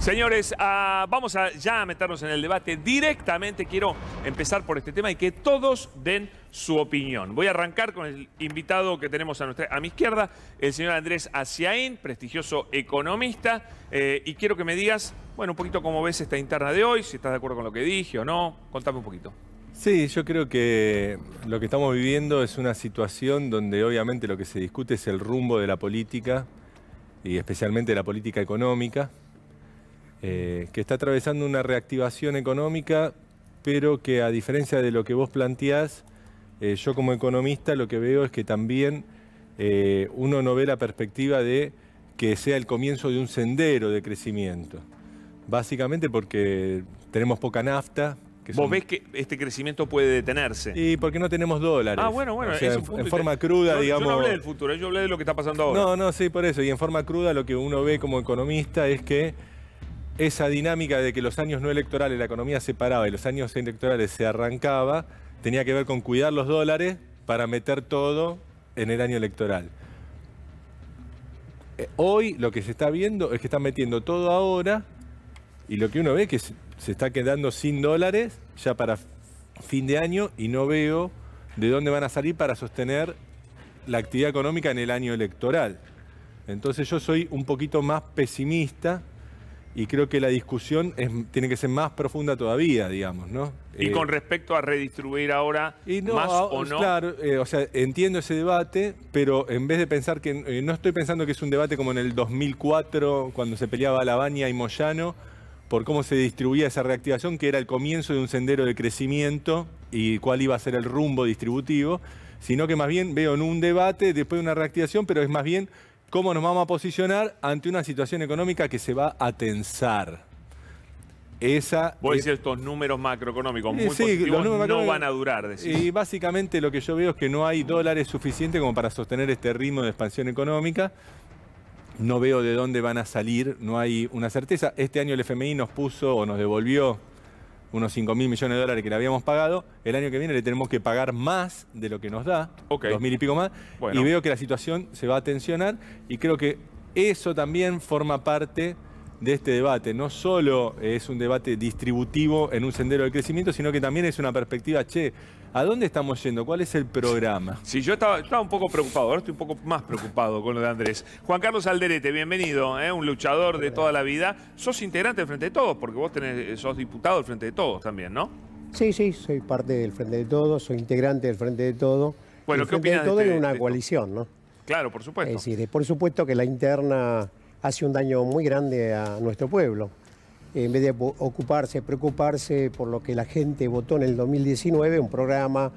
Señores, vamos a ya meternos en el debate directamente. Quiero empezar por este tema y que todos den su opinión. Voy a arrancar con el invitado que tenemos a mi izquierda, el señor Andrés Aciaín, prestigioso economista. Y quiero que me digas, bueno, un poquito cómo ves esta interna de hoy, si estás de acuerdo con lo que dije o no. Contame un poquito. Sí, yo creo que lo que estamos viviendo es una situación donde obviamente lo que se discute es el rumbo de la política y especialmente de la política económica, que está atravesando una reactivación económica, pero que a diferencia de lo que vos planteás, yo como economista lo que veo es que también uno no ve la perspectiva de que sea el comienzo de un sendero de crecimiento. Básicamente porque tenemos poca nafta. ¿Vos ves que este crecimiento puede detenerse? Y porque no tenemos dólares. Ah, bueno, o sea, es un punto. En forma cruda, digamos... Yo no hablé del futuro, yo hablé de lo que está pasando ahora. No, sí, por eso. Y en forma cruda lo que uno ve como economista es que esa dinámica de que los años no electorales la economía se paraba y los años electorales se arrancaba, tenía que ver con cuidar los dólares para meter todo en el año electoral. Hoy lo que se está viendo es que están metiendo todo ahora y lo que uno ve es que se está quedando sin dólares ya para fin de año y no veo de dónde van a salir para sostener la actividad económica en el año electoral. Entonces yo soy un poquito más pesimista y creo que la discusión tiene que ser más profunda todavía, digamos, ¿no? Y con respecto a redistribuir ahora, más o no... Claro, o sea, entiendo ese debate, pero en vez de pensar que... no estoy pensando que es un debate como en el 2004, cuando se peleaba Lavagna y Moyano, por cómo se distribuía esa reactivación, que era el comienzo de un sendero de crecimiento y cuál iba a ser el rumbo distributivo, sino que más bien veo en un debate, después de una reactivación, pero es más bien cómo nos vamos a posicionar ante una situación económica que se va a tensar. Vos decís estos números macroeconómicos muy sí, positivos los no van a durar, decís. Y básicamente lo que yo veo es que no hay dólares suficientes como para sostener este ritmo de expansión económica. No veo de dónde van a salir, no hay una certeza. Este año el FMI nos puso o nos devolvió unos 5.000 millones de dólares que le habíamos pagado. El año que viene le tenemos que pagar más de lo que nos da, 2.000 y pico más. Bueno. Y veo que la situación se va a tensionar y creo que eso también forma parte de este debate. No solo es un debate distributivo en un sendero de crecimiento, sino que también es una perspectiva, ¿a dónde estamos yendo? ¿Cuál es el programa? Sí, yo estaba un poco preocupado, ahora estoy un poco más preocupado con lo de Andrés. Juan Carlos Alderete, bienvenido, un luchador de toda la vida. Sos integrante del Frente de Todos, porque vos sos diputado del Frente de Todos también, ¿no? Sí, soy parte del Frente de Todos, soy integrante del Frente de Todos. Bueno, ¿qué opinas de todo en una coalición, ¿no? Claro, por supuesto. Es decir, por supuesto que la interna hace un daño muy grande a nuestro pueblo. En vez de preocuparse por lo que la gente votó en el 2019, un programa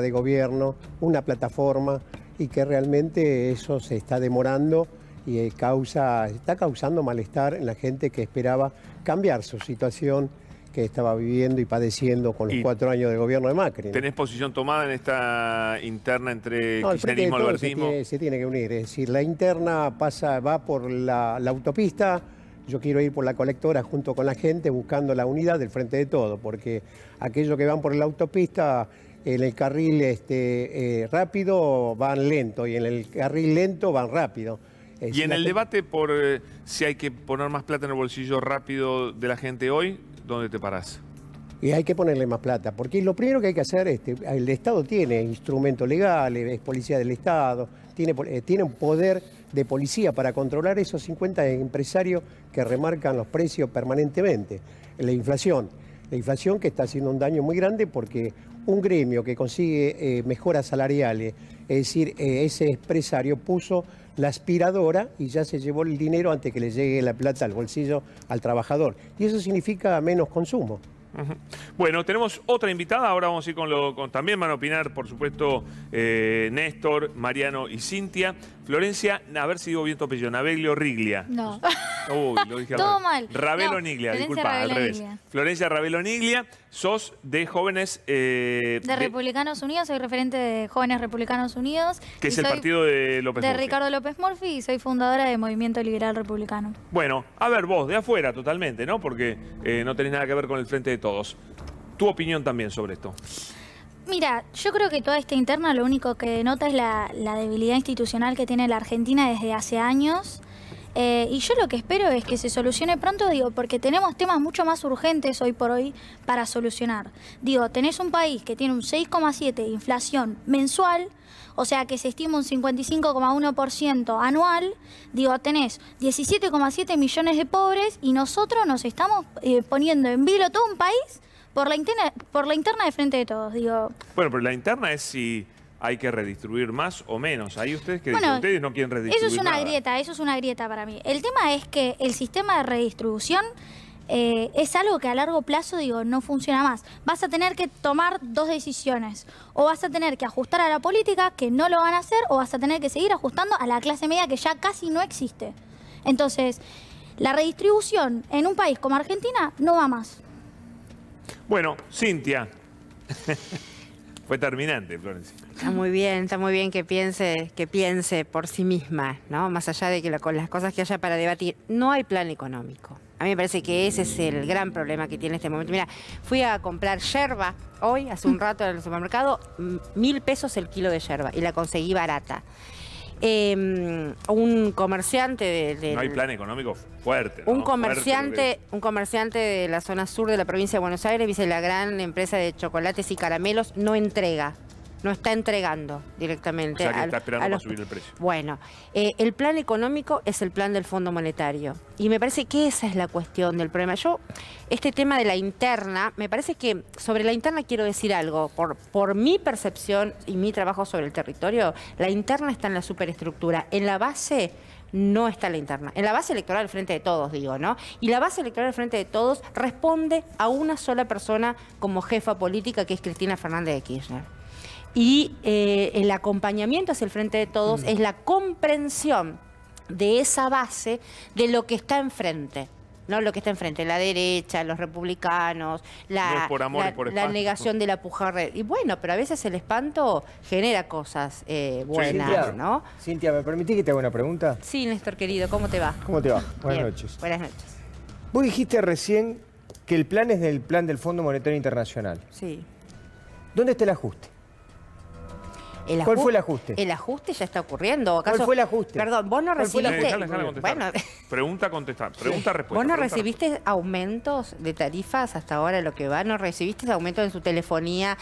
de gobierno, una plataforma, y que realmente eso se está demorando y está causando malestar en la gente que esperaba cambiar su situación que estaba viviendo y padeciendo con los 4 años de gobierno de Macri, ¿no? ¿Tenés posición tomada en esta interna entre kirchnerismo y albertismo? Se tiene que unir, es decir, la interna va por la autopista. Yo quiero ir por la colectora junto con la gente buscando la unidad del Frente de Todos, porque aquellos que van por la autopista en el carril rápido van lento y en el carril lento van rápido. Y en el debate por si hay que poner más plata en el bolsillo rápido de la gente hoy, ¿dónde te parás? Y hay que ponerle más plata, porque lo primero que hay que hacer, el Estado tiene instrumentos legales, es policía del Estado, tiene un poder de policía para controlar esos 50 empresarios que remarcan los precios permanentemente. La inflación que está haciendo un daño muy grande porque un gremio que consigue mejoras salariales, es decir, ese empresario puso la aspiradora y ya se llevó el dinero antes que le llegue la plata al bolsillo al trabajador. Y eso significa menos consumo. Bueno, tenemos otra invitada, ahora vamos a ir también van a opinar, por supuesto, Néstor, Mariano y Cintia. Florencia, a ver si digo bien tu apellido, Naveglio Riglia. No. Uy, lo dije todo mal. Ravelo Niglia, disculpa, al revés. Niglia. Florencia Ravelo Niglia, sos de Jóvenes... de Republicanos Unidos, soy referente de Jóvenes Republicanos Unidos. Que es el partido de López Murphy. De Ricardo López Murphy y soy fundadora de Movimiento Liberal Republicano. Bueno, a ver vos, de afuera totalmente, ¿no? Porque no tenés nada que ver con el Frente de Todos. Tu opinión también sobre esto. Mira, yo creo que toda esta interna lo único que denota es la debilidad institucional que tiene la Argentina desde hace años. Y yo lo que espero es que se solucione pronto, digo, porque tenemos temas mucho más urgentes hoy por hoy para solucionar. Digo, tenés un país que tiene un 6,7% de inflación mensual, o sea que se estima un 55,1% anual. Digo, tenés 17,7 millones de pobres y nosotros nos estamos poniendo en vilo todo un país por la interna de Frente de Todos. Digo. Bueno, pero la interna es si hay que redistribuir más o menos. Ahí ustedes que Bueno, dicen, ustedes no quieren redistribuir eso es una nada. grieta, eso es una grieta para mí. El tema es que el sistema de redistribución es algo que a largo plazo, digo, no funciona más. Vas a tener que tomar dos decisiones. O vas a tener que ajustar a la política, que no lo van a hacer, o vas a tener que seguir ajustando a la clase media, que ya casi no existe. Entonces, la redistribución en un país como Argentina no va más. Bueno, Cintia. Fue terminante, Florencia. Está muy bien que piense por sí misma, ¿no? Más allá de que con las cosas que haya para debatir, no hay plan económico. A mí me parece que ese es el gran problema que tiene este momento. Mira, fui a comprar yerba hoy, hace un rato en el supermercado, 1.000 pesos el kilo de yerba y la conseguí barata. Un comerciante No hay plan económico fuerte, ¿no? un comerciante Fuerte, de la zona sur de la provincia de Buenos Aires, dice, la gran empresa de chocolates y caramelos no entrega. No está entregando directamente. O sea que está esperando para subir el precio. Bueno, el plan económico es el plan del Fondo Monetario. Y me parece que esa es la cuestión del problema. Este tema de la interna, me parece que sobre la interna quiero decir algo. Por mi percepción y mi trabajo sobre el territorio, la interna está en la superestructura. En la base no está la interna. En la base electoral del Frente de Todos, digo, ¿no? Y la base electoral del Frente de Todos responde a una sola persona como jefa política, que es Cristina Fernández de Kirchner. Y el acompañamiento hacia el Frente de Todos es la comprensión de esa base de lo que está enfrente. ¿No? Lo que está enfrente, la derecha, los republicanos, No es por amor, es por la espanto. negación de la pujarred. Y bueno, pero a veces el espanto genera cosas buenas, Cintia, ¿no? Cintia, ¿me permitís que te haga una pregunta? Sí, Néstor querido, ¿cómo te va? ¿Cómo te va? Buenas Bien, noches. Buenas noches. Vos dijiste recién que el plan es del plan del Fondo Monetario Internacional. Sí. ¿Dónde está el ajuste? ¿Cuál fue el ajuste? El ajuste ya está ocurriendo. ¿Acaso? ¿Cuál fue el ajuste? Perdón, vos no ¿Cuál fue el recibiste... ajuste? Déjala contestar. Bueno, Pregunta, contestar. Pregunta, respuesta. ¿vos no Pregunta, recibiste aumentos de tarifas hasta ahora lo que va? ¿No recibiste aumentos en tu telefonía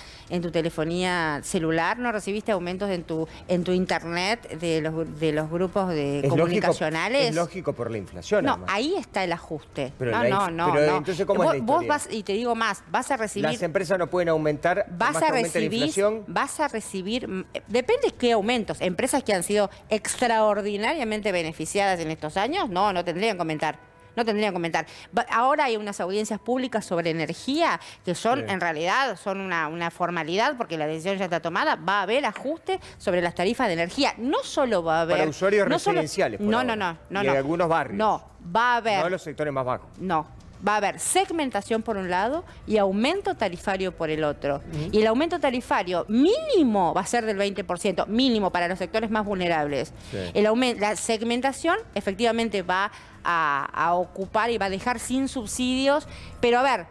celular? ¿No recibiste aumentos en tu internet de los grupos de comunicacionales? Es lógico por la inflación. No, además. ahí está el ajuste. Pero No. pero entonces, ¿cómo es la Vos historia? vas, y te digo más, vas a recibir... Las empresas no pueden aumentar Vas más a que aumente la recibir, inflación. depende qué aumentos. Empresas que han sido extraordinariamente beneficiadas en estos años, no tendrían que aumentar. No tendrían que aumentar. Ahora hay unas audiencias públicas sobre energía que son, en realidad, son una formalidad porque la decisión ya está tomada. Va a haber ajuste sobre las tarifas de energía. No solo va a haber... Para usuarios residenciales. por No. Y en algunos barrios. No, va a haber... No en los sectores más bajos. No. Va a haber segmentación por un lado y aumento tarifario por el otro. Y el aumento tarifario mínimo va a ser del 20%, mínimo para los sectores más vulnerables. Sí. La segmentación efectivamente va a ocupar y va a dejar sin subsidios. Pero a ver,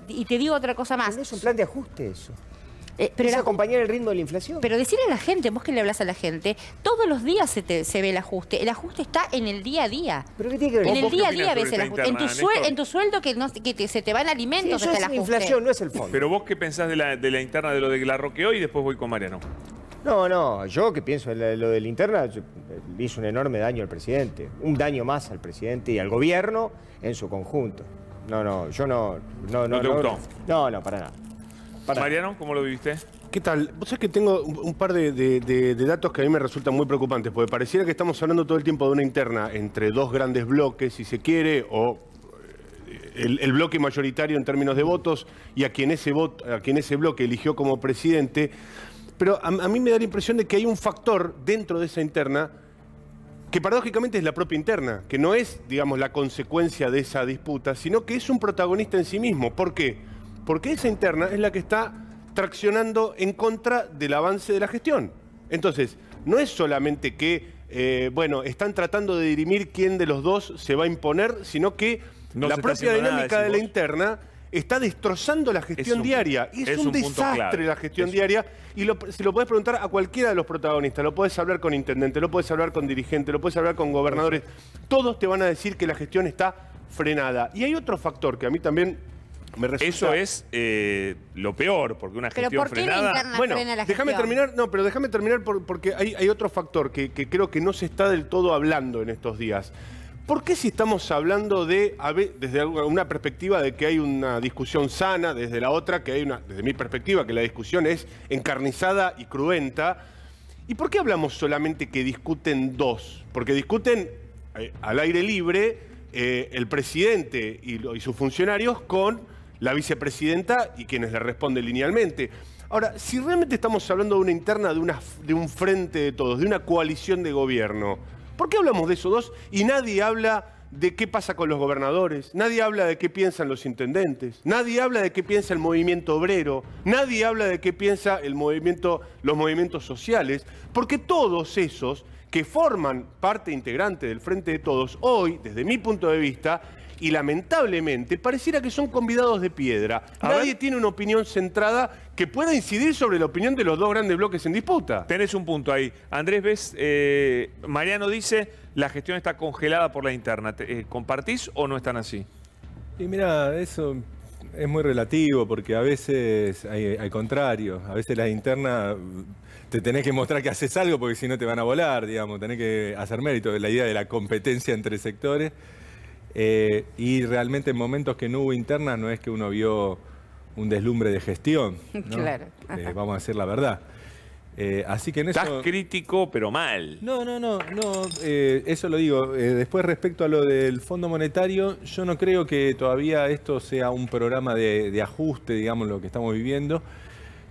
y te digo otra cosa más. No es un plan de ajuste eso. Pero es acompañar el ritmo de la inflación. Pero decirle a la gente, vos que le hablas a la gente, todos los días se ve el ajuste. El ajuste está en el día a día. ¿Pero qué tiene que ver? En el ¿Vos qué día a opinás día sobre ves el esta ajuste. interna, En tu sueldo se te van Sí, alimentos eso está es el ajuste. inflación, no es el fondo. Pero vos qué pensás de la interna de lo de la Roqueó y después voy con Mariano. No, yo que pienso en lo de la interna, le hizo un enorme daño al presidente. Un daño más al presidente y al gobierno en su conjunto. Yo no... ¿No te gustó? No, para nada. Mariano, ¿cómo lo viviste? ¿Qué tal? Vos sabés que tengo un par de datos que a mí me resultan muy preocupantes, porque pareciera que estamos hablando todo el tiempo de una interna entre dos grandes bloques, si se quiere, o el bloque mayoritario en términos de votos y a quien ese bloque eligió como presidente. Pero a mí me da la impresión de que hay un factor dentro de esa interna que paradójicamente es la propia interna, que no es, digamos, la consecuencia de esa disputa, sino que es un protagonista en sí mismo. ¿Por qué? Porque esa interna es la que está traccionando en contra del avance de la gestión. Entonces, no es solamente que, están tratando de dirimir quién de los dos se va a imponer, sino que No la se está propia haciendo nada, dinámica de la decís vos. interna está destrozando la gestión diaria. Y es un desastre la gestión diaria. Y se lo podés preguntar a cualquiera de los protagonistas. Lo podés hablar con intendentes, lo podés hablar con dirigentes, lo podés hablar con gobernadores. Todos te van a decir que la gestión está frenada. Y hay otro factor que a mí también me resulta... Eso es lo peor, porque una gestión ¿Pero por qué frenada... la interna frena la déjame gestión? terminar. No, pero déjame terminar porque hay otro factor que creo que no se está del todo hablando en estos días. ¿Por qué si estamos hablando desde una perspectiva de que hay una discusión sana, desde la otra que hay desde mi perspectiva, que la discusión es encarnizada y cruenta? ¿Y por qué hablamos solamente que discuten dos? Porque discuten al aire libre el presidente y sus funcionarios con la vicepresidenta y quienes le responden linealmente. Ahora, si realmente estamos hablando de una interna, de un frente de todos, de una coalición de gobierno, ¿por qué hablamos de esos dos y nadie habla de qué pasa con los gobernadores? Nadie habla de qué piensan los intendentes. Nadie habla de qué piensa el movimiento obrero. Nadie habla de qué piensa los movimientos sociales. Porque todos esos que forman parte integrante del Frente de Todos, hoy, desde mi punto de vista, y lamentablemente, pareciera que son convidados de piedra. Nadie tiene una opinión centrada que pueda incidir sobre la opinión de los dos grandes bloques en disputa. Tenés un punto ahí. Andrés, ves, Mariano dice, la gestión está congelada por la interna. ¿Compartís o no están así? Y mira, eso es muy relativo porque a veces hay al contrario. A veces la interna te tenés que mostrar que haces algo porque si no te van a volar, digamos. Tenés que hacer mérito de la idea de la competencia entre sectores. Y realmente en momentos que no hubo internas no es que uno vio un deslumbre de gestión, ¿no? Claro. Vamos a decir la verdad. Así que en eso... Estás crítico, pero mal. No, eso lo digo. Después, respecto a lo del Fondo Monetario, yo no creo que todavía esto sea un programa de ajuste, digamos, lo que estamos viviendo.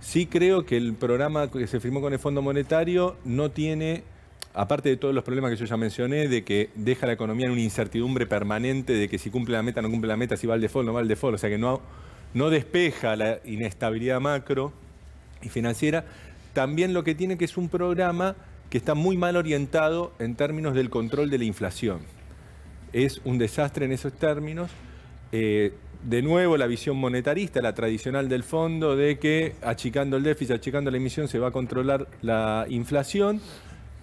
Sí creo que el programa que se firmó con el Fondo Monetario no tiene... Aparte de todos los problemas que yo ya mencioné, de que deja la economía en una incertidumbre permanente, de que si cumple la meta, no cumple la meta, si va al default, no va al default, o sea que no despeja la inestabilidad macro y financiera, también lo que tiene que es un programa que está muy mal orientado en términos del control de la inflación. Es un desastre en esos términos. De nuevo, la visión monetarista, la tradicional del fondo, de que achicando el déficit, achicando la emisión, se va a controlar la inflación.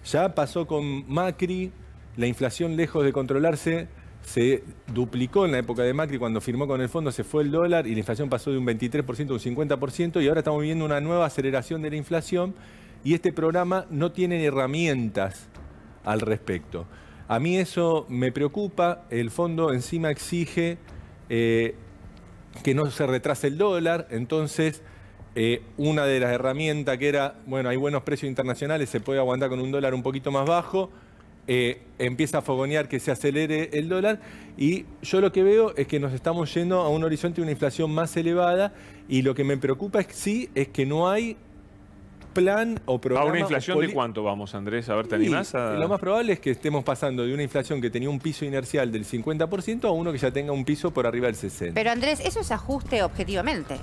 Ya pasó con Macri, la inflación lejos de controlarse se duplicó en la época de Macri, cuando firmó con el fondo se fue el dólar y la inflación pasó de un 23% a un 50% y ahora estamos viviendo una nueva aceleración de la inflación y este programa no tiene herramientas al respecto. A mí eso me preocupa, el fondo encima exige que no se retrase el dólar, entonces... una de las herramientas que era, bueno, hay buenos precios internacionales, se puede aguantar con un dólar un poquito más bajo, empieza a fogonear que se acelere el dólar y yo lo que veo es que nos estamos yendo a un horizonte de una inflación más elevada y lo que me preocupa es que no hay plan o programa... ¿A una inflación de cuánto vamos, Andrés? A ver, ¿te animás a...? Lo más probable es que estemos pasando de una inflación que tenía un piso inercial del 50% a uno que ya tenga un piso por arriba del 60%. Pero Andrés, eso es ajuste objetivamente.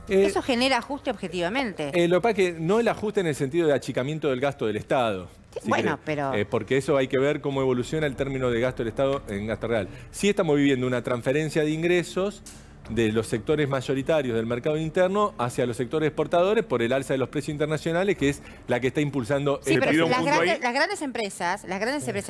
Eso genera ajuste objetivamente. Lo que pasa es que no el ajuste en el sentido de achicamiento del gasto del Estado. Sí, bueno, pero... porque eso hay que ver cómo evoluciona el término de gasto del Estado en gasto real. Sí estamos viviendo una transferencia de ingresos de los sectores mayoritarios del mercado interno hacia los sectores exportadores por el alza de los precios internacionales, que es la que está impulsando sí, el pero las grandes empresas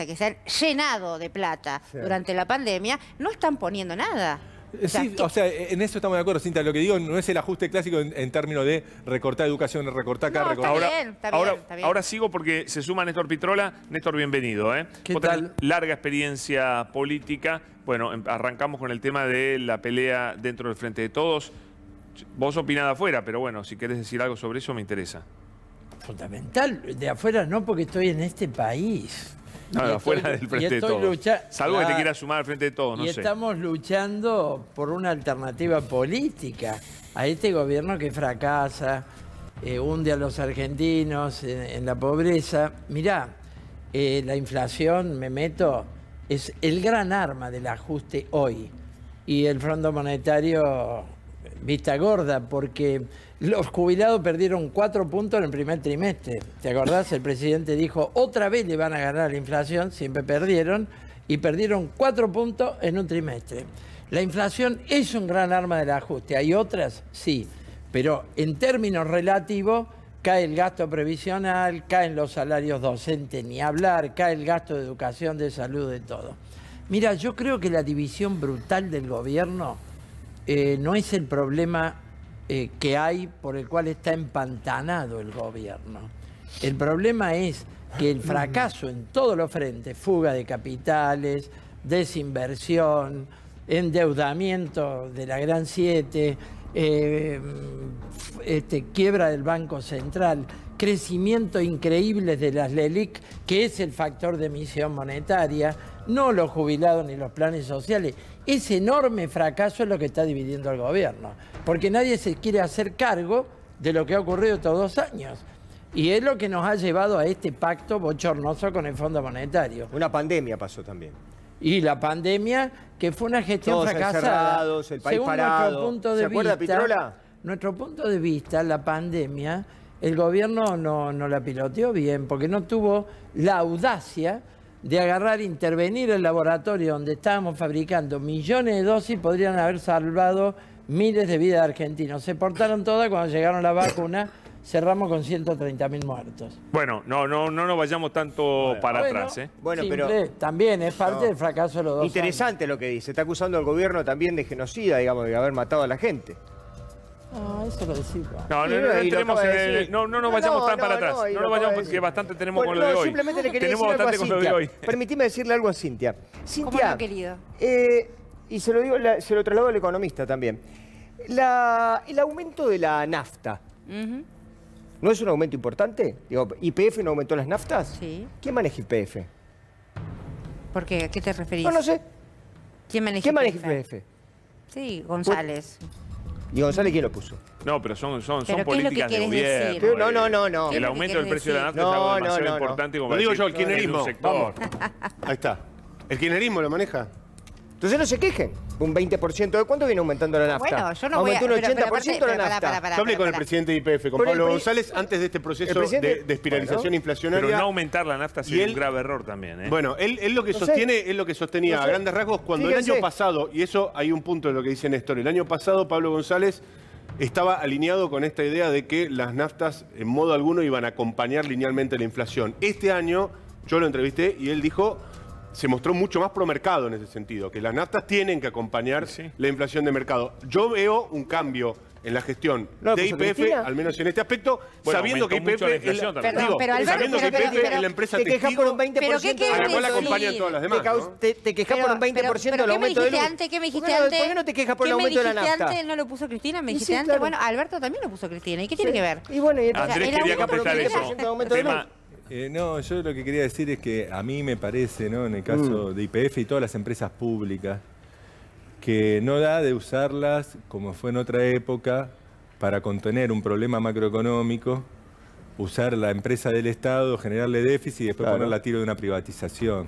que se han llenado de plata durante la pandemia, no están poniendo nada. Sí, o sea, en eso estamos de acuerdo, Cintia. Lo que digo no es el ajuste clásico en términos de recortar educación, recortar acá, recortar... Está bien. Ahora sigo porque se suma Néstor Pitrola. Néstor, bienvenido. ¿Qué Vos tal? tenés larga experiencia política. Bueno, arrancamos con el tema de la pelea dentro del Frente de Todos. Vos opinás de afuera, pero bueno, si querés decir algo sobre eso me interesa. Fundamental, de afuera no, porque estoy en este país. No, de afuera del Frente de Todos. Salvo que te quieras sumar al Frente de Todos, no sé. Estamos luchando por una alternativa política a este gobierno que fracasa, hunde a los argentinos en la pobreza. Mirá, la inflación, me meto, es el gran arma del ajuste hoy. Y el Fondo Monetario, vista gorda, porque los jubilados perdieron 4 puntos en el primer trimestre. ¿Te acordás? El presidente dijo, otra vez le van a ganar la inflación, siempre perdieron, y perdieron 4 puntos en un trimestre. La inflación es un gran arma del ajuste. ¿Hay otras? Sí. Pero en términos relativos, cae el gasto previsional, caen los salarios docentes, ni hablar, cae el gasto de educación, de salud, de todo. Mira, yo creo que la división brutal del gobierno no es el problema que hay por el cual está empantanado el gobierno. El problema es que el fracaso en todos los frentes, fuga de capitales, desinversión, endeudamiento de la Gran Siete, quiebra del Banco Central, crecimiento increíble de las LELIC, que es el factor de emisión monetaria, no los jubilados ni los planes sociales. Ese enorme fracaso es lo que está dividiendo al gobierno, porque nadie se quiere hacer cargo de lo que ha ocurrido estos 2 años. Y es lo que nos ha llevado a este pacto bochornoso con el Fondo Monetario. Una pandemia pasó también. Y la pandemia, que fue una gestión Todos fracasada. encerrados, el país Según parado. nuestro punto de ¿Se acuerda, vista, Pitrola? nuestro punto de vista, la pandemia, el gobierno no la piloteó bien, porque no tuvo la audacia de agarrar, intervenir el laboratorio donde estábamos fabricando millones de dosis, podrían haber salvado miles de vidas de argentinos. Se portaron todas cuando llegaron las vacunas. Cerramos con 130.000 muertos. Bueno, no nos vayamos tanto para atrás. Bueno, simple, pero también es parte del fracaso de los 2 interesante lo que dice. Está acusando al gobierno también de genocida, digamos, de haber matado a la gente. años. Eso lo decimos. No nos vayamos tan para atrás. No nos vayamos porque bastante tenemos con lo de hoy. Simplemente le quería Tenemos decir algo a bastante con lo de Cintia. hoy. Permitime decirle algo a Cintia. ¿Cómo Cintia, no, querido? y se lo digo, se lo traslado al economista también. El aumento de la nafta. ¿No es un aumento importante? Digo, ¿YPF no aumentó las naftas? Sí. ¿Quién maneja YPF? ¿Por qué? ¿A qué te referís? No sé. ¿Quién maneja ¿Quién maneja YPF? YPF? Sí, González. ¿Y González quién lo puso? No, pero son ¿Pero qué es lo que políticas de querés gobierno. decir? No. El aumento del precio de la nafta No, es algo demasiado no. importante como Lo digo yo, el decir, kirchnerismo. en un sector. Ahí está. ¿El kirchnerismo lo maneja? Entonces no se quejen. Un 20%. ¿De cuánto viene aumentando la nafta? Bueno, yo no voy a... Aumentó un 80% pero la nafta. pará, Yo hablé con el pará. presidente de YPF, con Con el Pablo pre- González, antes de este proceso el presidente- de espiralización bueno, inflacionaria. Pero no aumentar la nafta Y sería él- un grave error también. Bueno, él lo que No sé. sostiene es lo que sostenía No sé. a grandes rasgos cuando el Fíjense. año pasado, y eso hay un punto de lo que dice Néstor, el año pasado Pablo González estaba alineado con esta idea de que las naftas en modo alguno iban a acompañar linealmente la inflación. Este año yo lo entrevisté y él dijo, se mostró mucho más promercado en ese sentido, que las naftas tienen que acompañar la inflación de mercado. Yo veo un cambio en la gestión ¿No lo de puso YPF, Cristina? al menos en este aspecto, Bueno, sabiendo que aumentó mucho YPF la inflación también. Perdón, pero Alberto, sabiendo que pero- YPF pero- es la empresa Te quejas por un 20% ¿Pero qué querés a la cual decir? acompañan todas las demás. ¿no? Te quejas por un 20% del aumento de luz. ¿Qué me dijiste ¿Por qué no- antes? ¿Por qué no te quejas por el ¿Qué me aumento de la dijiste nafta? antes? ¿No lo puso Cristina? ¿Me Y dijiste sí, antes? claro. Bueno, Alberto también lo puso Cristina. ¿Y qué tiene que ver? Y bueno, y Andrés el quería aumento contestar de eso. 20% de aumento de luz. Tema- No, yo lo que quería decir es que a mí me parece, ¿no? En el caso de YPF y todas las empresas públicas, que no da de usarlas, como fue en otra época, para contener un problema macroeconómico, usar la empresa del Estado, generarle déficit y después Claro. ponerla a tiro de una privatización.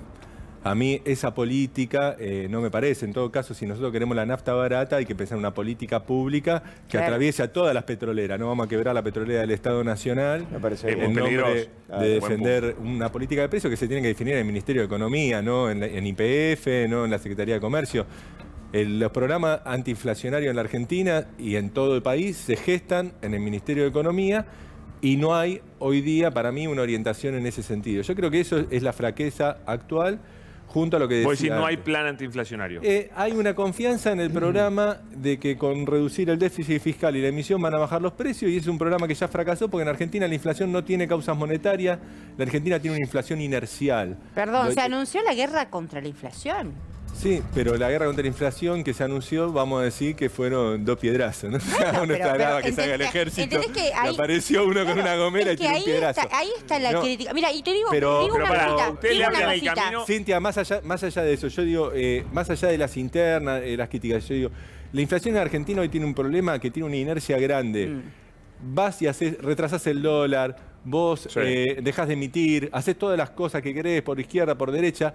A mí esa política no me parece. En todo caso, si nosotros queremos la nafta barata, hay que pensar en una política pública que Claro. atraviese a todas las petroleras. No vamos a quebrar la petrolera del Estado Nacional Me parece bien. en Muy nombre peligroso. de Buen defender una política de precios que se tiene que definir en el Ministerio de Economía, no en YPF, no en la Secretaría de Comercio. Los programas antiinflacionarios en la Argentina y en todo el país se gestan en el Ministerio de Economía y no hay hoy día para mí una orientación en ese sentido. Yo creo que eso es la fraqueza actual junto a lo que decía Vos decís, no hay antes. plan antiinflacionario. Hay una confianza en el programa de que con reducir el déficit fiscal y la emisión van a bajar los precios y es un programa que ya fracasó porque en Argentina la inflación no tiene causas monetarias, la Argentina tiene una inflación inercial. Perdón, Lo- se anunció la guerra contra la inflación. Sí, pero la guerra contra la inflación que se anunció, vamos a decir que fueron 2 piedrazos. ¿no? Uno pero- esperaba pero que salga el entendés- ejército, entendés que y ahí- apareció uno con Claro, una gomera es y que tiró un piedrazo. ahí está la No, crítica. Mira, y te digo, pero- digo pero una pará, cosita. ustedes Digo le una abren el cosita. camino. Cintia, más allá de eso, yo digo, más allá de las internas, las críticas, yo digo, la inflación en Argentina hoy tiene un problema que tiene una inercia grande. Vas y retrasás el dólar, vos Sí. dejás de emitir, haces todas las cosas que querés por izquierda, por derecha,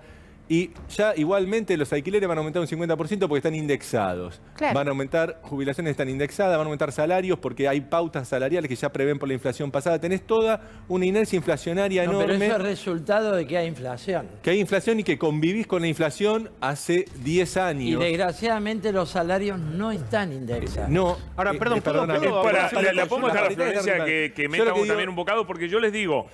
Y ya igualmente los alquileres van a aumentar un 50% porque están indexados. Claro. Van a aumentar, jubilaciones están indexadas, van a aumentar salarios porque hay pautas salariales que ya prevén por la inflación pasada. Tenés toda una inercia inflacionaria No, enorme. pero eso es resultado de que hay inflación. Que hay inflación y que convivís con la inflación hace 10 Y años. desgraciadamente los salarios no están indexados. No. Ahora, perdón, perdóname. ¿puedo La pongo a la Florencia que Yo meta lo que digo- también un bocado, porque yo les digo,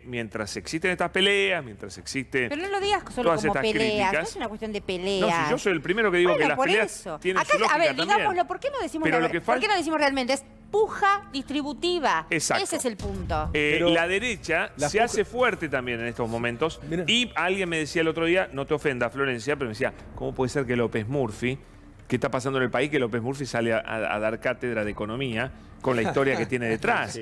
mientras existen estas peleas, mientras existe Pero no lo digas solo todas como estas peleas, no críticas. es una cuestión de peleas. No, si yo soy el primero que digo Bueno, que las por peleas eso. tienen Acá, su lógica a ver, también. digámoslo, ¿por qué no decimos, Pero la, lo que ¿por qué no decimos realmente? Es puja distributiva. Exacto. Ese es el punto. Pero la derecha la se puja- hace fuerte también en estos momentos. Mirá. Y alguien me decía el otro día, no te ofenda, Florencia, pero me decía, ¿cómo puede ser que López Murphy, qué está pasando en el país, que López Murphy sale a dar cátedra de economía con la historia que tiene detrás?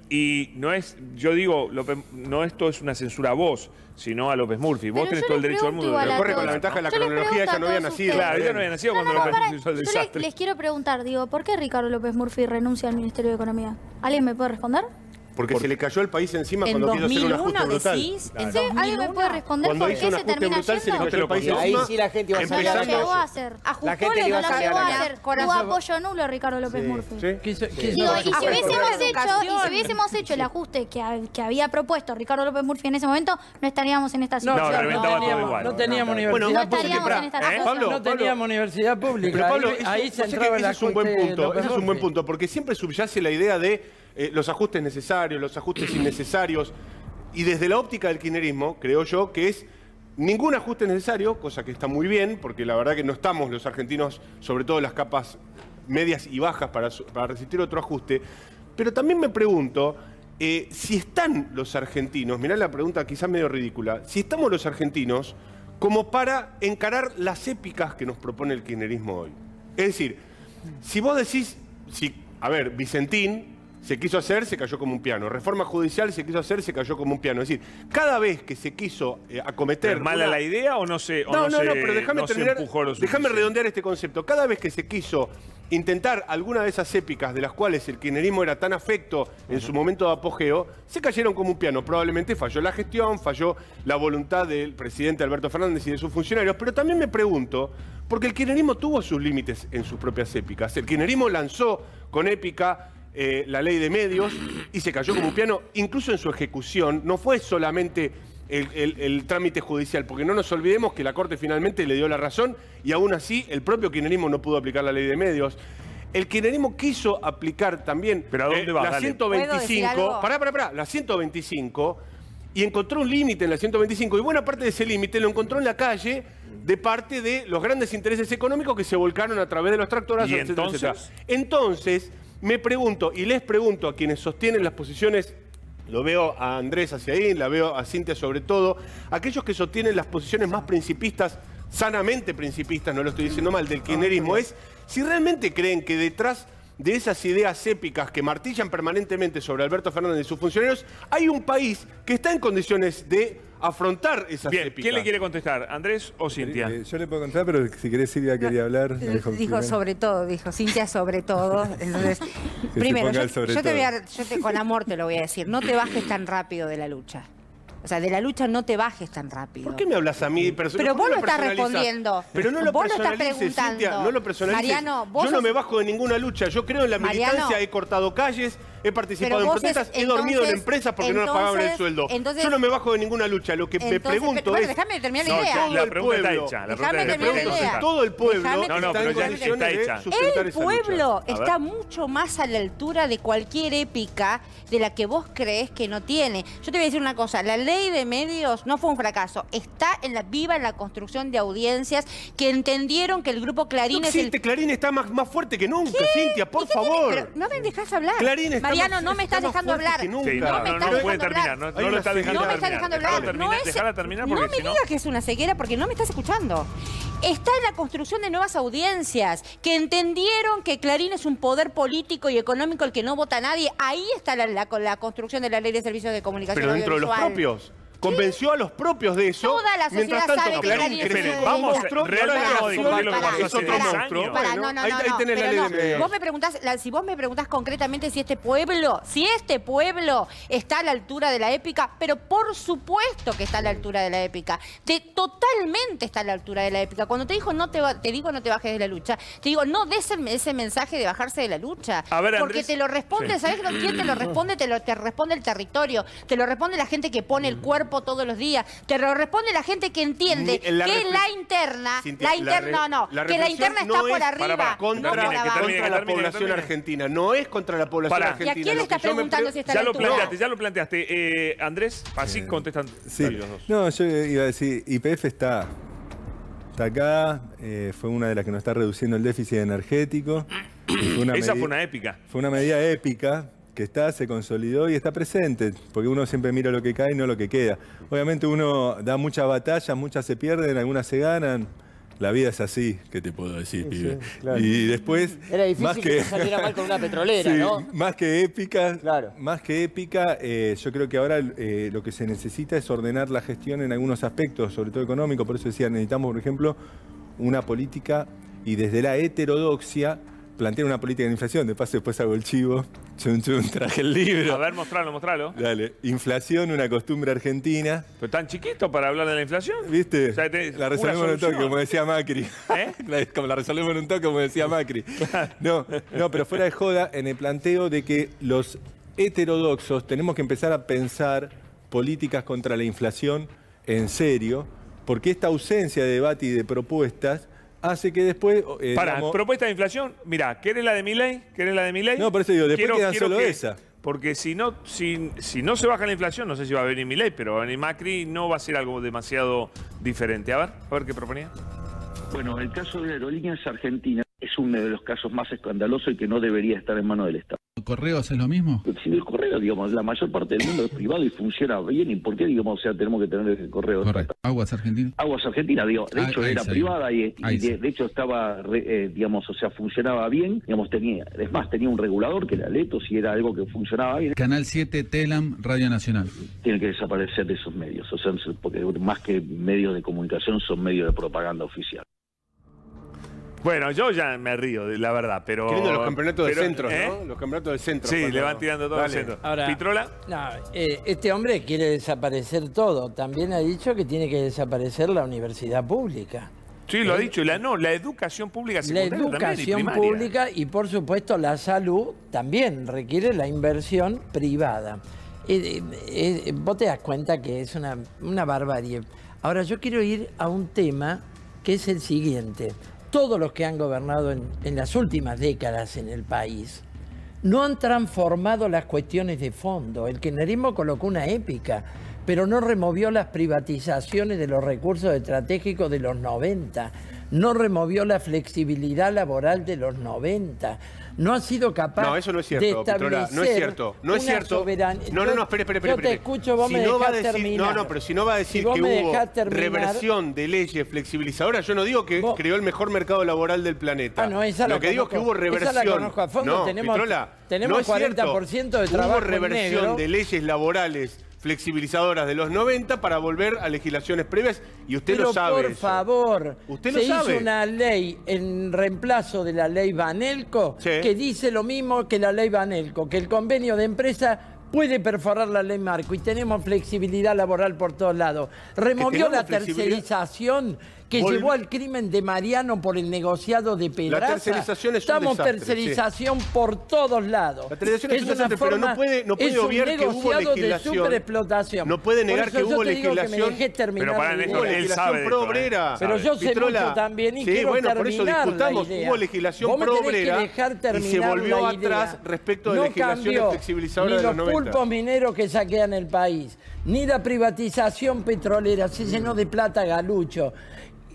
Y no es, yo digo, López, no esto es una censura a vos, sino a López Murphy. Vos Pero tenés yo todo el les derecho del mundo. pregunto igual a corre con todos. la ventaja de la Yo les cronología, pregunto ella a no había todos nacido. ustedes. Claro, ella no había nacido cuando No, López pará, Murphy hizo el yo desastre. les quiero preguntar, digo, ¿por qué Ricardo López Murphy renuncia al Ministerio de Economía? ¿Alguien me puede responder? Porque se le cayó el país encima En cuando quiso hacer un 2001 ajuste brutal. decís, en Sí, ¿alguien me 2001. puede responder Cuando por hizo qué un se ajuste termina brutal, se le yendo? cayó el país No te lo Ahí encima. sí la gente iba a No salir lo a la llegó a calle. hacer. Ajustó La gente el- le iba a No lo salir a llegó la a calle. hacer. Con Hubo eso- apoyo nulo a Ricardo López Murphy. Quiso Digo, y si Ajustó hubiésemos hecho el ajuste que había propuesto Ricardo López Murphy en ese momento, no estaríamos en esta No, situación. claro, reventaba todo teníamos, igual. no teníamos Bueno, universidad no estaríamos pública. en esta ¿Eh? situación. Pablo, No teníamos universidad pública. Pero Pablo, ahí eso, se vos sabés entraba que el ese es un buen ajuste punto. López Ese es un buen Murphy. punto, porque siempre subyace la idea de los ajustes necesarios, los ajustes innecesarios. Y desde la óptica del kirchnerismo, creo yo que es ningún ajuste necesario, cosa que está muy bien, porque la verdad que no estamos los argentinos, sobre todo las capas medias y bajas, para resistir otro ajuste. Pero también me pregunto si están los argentinos, mirá la pregunta quizás medio ridícula, si estamos los argentinos como para encarar las épicas que nos propone el kirchnerismo hoy. Es decir, si vos decís, a ver, Vicentín se quiso hacer, se cayó como un piano. Reforma judicial se quiso hacer, se cayó como un piano. Es decir, cada vez que se quiso acometer... ¿Es mala la idea o no se No, pero déjame no se terminar, empujó lo déjame suficiente? redondear este concepto. Cada vez que se quiso intentar alguna de esas épicas de las cuales el kirchnerismo era tan afecto en su momento de apogeo, se cayeron como un piano. Probablemente falló la gestión, falló la voluntad del presidente Alberto Fernández y de sus funcionarios. Pero también me pregunto, porque el kirchnerismo tuvo sus límites en sus propias épicas. El kirchnerismo lanzó con épica la ley de medios y se cayó como un piano, incluso en su ejecución. No fue solamente el trámite judicial, porque no nos olvidemos que la Corte finalmente le dio la razón y aún así el propio kirchnerismo no pudo aplicar la ley de medios. El kirchnerismo quiso aplicar también ¿Pero a dónde vas? la Dale. ¿Puedo decir 125, algo? pará, la 125, y encontró un límite en la 125, y buena parte de ese límite lo encontró en la calle de parte de los grandes intereses económicos que se volcaron a través de los tractorazos, ¿Y etcétera, entonces? etcétera. Entonces, me pregunto y les pregunto a quienes sostienen las posiciones, lo veo a Andrés hacia ahí, la veo a Cintia sobre todo, aquellos que sostienen las posiciones más principistas, sanamente principistas, no lo estoy diciendo mal, del kirchnerismo, es si realmente creen que detrás de esas ideas épicas que martillan permanentemente sobre Alberto Fernández y sus funcionarios, hay un país que está en condiciones de afrontar esas Bien, épicas. ¿quién le quiere contestar? ¿Andrés o Cintia? Yo le puedo contar, pero si querés Silvia quería hablar. me Dijo primero. sobre todo, dijo Cintia sobre todo. Entonces, se primero, ponga yo, el sobre yo te todo. voy a, con amor te lo voy a decir, no te bajes tan rápido de la lucha. O sea, de la lucha no te bajes tan rápido. ¿Por qué me hablas a mí? Pero ¿por vos qué lo estás personalizás? respondiendo. Pero no lo Vos lo estás personalices, preguntando. Cintia, no lo personalices. Mariano, vos yo no sos- me bajo de ninguna lucha. Yo creo en la Mariano, militancia, he cortado calles, he participado pero en vos protestas, es- he dormido en entonces- empresas porque no nos pagaban el entonces- sueldo. entonces- Yo no me bajo de ninguna lucha. Lo que me Entonces, pregunto bueno, es... déjame terminar la No, idea. todo la el pregunta está pueblo. hecha. La Déjame pregunta terminar la Entonces, idea. todo el pueblo Déjame está terminar en la idea. condiciones Está de hecha. sustentar El esa lucha. pueblo A ver. está mucho más a la altura de cualquier épica de la que vos creés que no tiene. Yo te voy a decir una cosa, la ley de medios no fue un fracaso, está viva en la construcción de audiencias que entendieron que el grupo Clarín No es el... existe, Clarín está más fuerte que nunca, Cintia, por ¿Y qué tiene? favor. Pero no me dejas hablar. Clarín está Mariano, más- no me está estás más dejando fuerte hablar. que nunca. Sí, No me no estás puede dejando terminar. hablar. No Hay lo una está dejando No me terminar. estás dejando Déjala hablar. terminar, No es- déjala terminar no porque me si no... digas que es una ceguera porque no me estás escuchando. Está en la construcción de nuevas audiencias que entendieron que Clarín es un poder político y económico el que no vota a nadie. Ahí está la construcción de la ley de servicios de comunicación Pero dentro de los audiovisual. propios. convenció a los propios de eso. Toda la sociedad mientras tanto, sabe que Clarín Clarín es es un vamos, monstruo, realmente ahora vamos a discutir lo que pasó es hace otro 10 monstruo. años. Pará, Bueno, no, ahí tenés la pero ley no. de medios. Vos me preguntás, si vos me preguntás concretamente si este pueblo está a la altura de la épica, pero por supuesto que está a la altura de la épica. Totalmente está a la altura de la épica. Cuando te digo no te bajes de la lucha, te digo no des ese mensaje de bajarse de la lucha. A ver, porque Andrés. te lo responde, Sí. ¿sabés quién te lo responde? Te responde el territorio, te lo responde la gente que pone el cuerpo todos los días, te lo responde la gente que entiende que la interna, que la interna está por arriba, contra no por abajo. la población argentina. No es contra la población Pará. argentina. ¿Y a quién le Lo que estás yo me preguntando si está a Ya la lo altura? planteaste, ya lo planteaste. Andrés, así contestan Sí. los dos. No, yo iba a decir, YPF está acá, fue una de las que nos está reduciendo el déficit energético. Esa fue una épica. Fue una medida épica que se consolidó y está presente, porque uno siempre mira lo que cae y no lo que queda. Obviamente uno da muchas batallas, muchas se pierden, algunas se ganan. La vida es así, ¿qué te puedo decir, pibe? claro. Y después, Era difícil que saliera mal con una petrolera, sí, ¿no? más que épica, Claro. yo creo que ahora lo que se necesita es ordenar la gestión en algunos aspectos, sobre todo económico. Por eso decía, necesitamos, por ejemplo, una política y desde la heterodoxia plantear una política de inflación. De paso, después hago el chivo. Chun, chun, traje el libro. A ver, mostralo. Dale, inflación, una costumbre argentina. Pero tan chiquito para hablar de la inflación. ¿Viste? O sea, la resolvemos en un toque, como decía Macri. Como la resolvemos en un toque, como decía Macri. No, pero fuera de joda, en el planteo de que los heterodoxos tenemos que empezar a pensar políticas contra la inflación en serio, porque esta ausencia de debate y de propuestas hace que después... propuesta de inflación, mirá, ¿querés la de Milei? No, por eso digo, después queda solo esa. Porque si no se baja la inflación, no sé si va a venir Milei, pero va a venir Macri, no va a ser algo demasiado diferente. A ver qué proponía. Bueno, el caso de Aerolíneas Argentinas es uno de los casos más escandalosos y que no debería estar en manos del Estado. ¿Correos es lo mismo? Si el correo, digamos, la mayor parte del mundo es privado y funciona bien, ¿y por qué, digamos, o sea, tenemos que tener el correo? Correcto. Aguas Argentinas. Aguas Argentinas, digo, de hecho ahí era sí. privada y Sí. de hecho estaba, digamos, o sea, funcionaba bien, digamos, tenía un regulador que era Leto, si era algo que funcionaba bien. Canal 7, Telam, Radio Nacional. Tiene que desaparecer de esos medios, o sea, porque más que medios de comunicación son medios de propaganda oficial. Bueno, yo ya me río, la verdad, pero... Qué lindo los campeonatos del centro, ¿no? Los campeonatos del centro. Sí, cuando- le van tirando todo al Dale. centro. Ahora- ¿Pitrola? No, este hombre quiere desaparecer todo. También ha dicho que tiene que desaparecer la universidad pública. Sí, lo ha dicho. La educación pública La secundaria también y educación primaria. pública y, por supuesto, la salud también requiere la inversión privada. Vos te das cuenta que es una barbarie. Ahora, yo quiero ir a un tema que es el siguiente. Todos los que han gobernado en las últimas décadas en el país no han transformado las cuestiones de fondo. El kirchnerismo colocó una épica, pero no removió las privatizaciones de los recursos estratégicos de los 90, no removió la flexibilidad laboral de los 90, no ha sido capaz No, eso no es de cierto, Pitrola, establecer no es cierto. No es una cierto. soberanía. No, espere. Yo te escucho, vos Si me no va a dejás decir- terminar. No, pero si no va a decir Si vos que me hubo dejás terminar- reversión de leyes flexibilizadoras, yo no digo que Vos- creó el mejor mercado laboral del planeta. Ah, no, esa la Lo que digo es que conozco. hubo reversión. Esa la conozco a fondo. No, Tenemos Pitrola, no es 40% de cierto. trabajo Hubo en reversión negro. de leyes laborales flexibilizadoras de los 90 para volver a legislaciones previas y usted Pero lo sabe. por eso. favor, Usted se lo hizo sabe. una ley en reemplazo de la ley Banelco Sí. que dice lo mismo que la ley Banelco, que el convenio de empresa puede perforar la ley Marco y tenemos flexibilidad laboral por todos lados. Removió tenemos la flexibilidad. tercerización que Vol- llevó al crimen de Mariano por el negociado de Pedraza. tercerización es un Estamos desastre, tercerización por todos lados. La tercerización es un desastre, pero no puede es un obviar que hubo negociado de legislación. superexplotación. No puede negar Por eso que yo hubo te digo que me legislación. dejé terminar Pero para la Néstor, idea. Hubo él legislación sabe de esto, pro-obrera. Pero yo sé Pitrola, mucho también y sí, quiero bueno, terminar por eso discutamos. la idea. Hubo legislación Vos me tenés que pro-obrera dejar y se terminar volvió la idea. atrás respecto de No legislaciones cambió flexibilizadoras ni de los los 90. pulpos mineros que saquean el país, ni la privatización petrolera, se llenó de plata Galucho.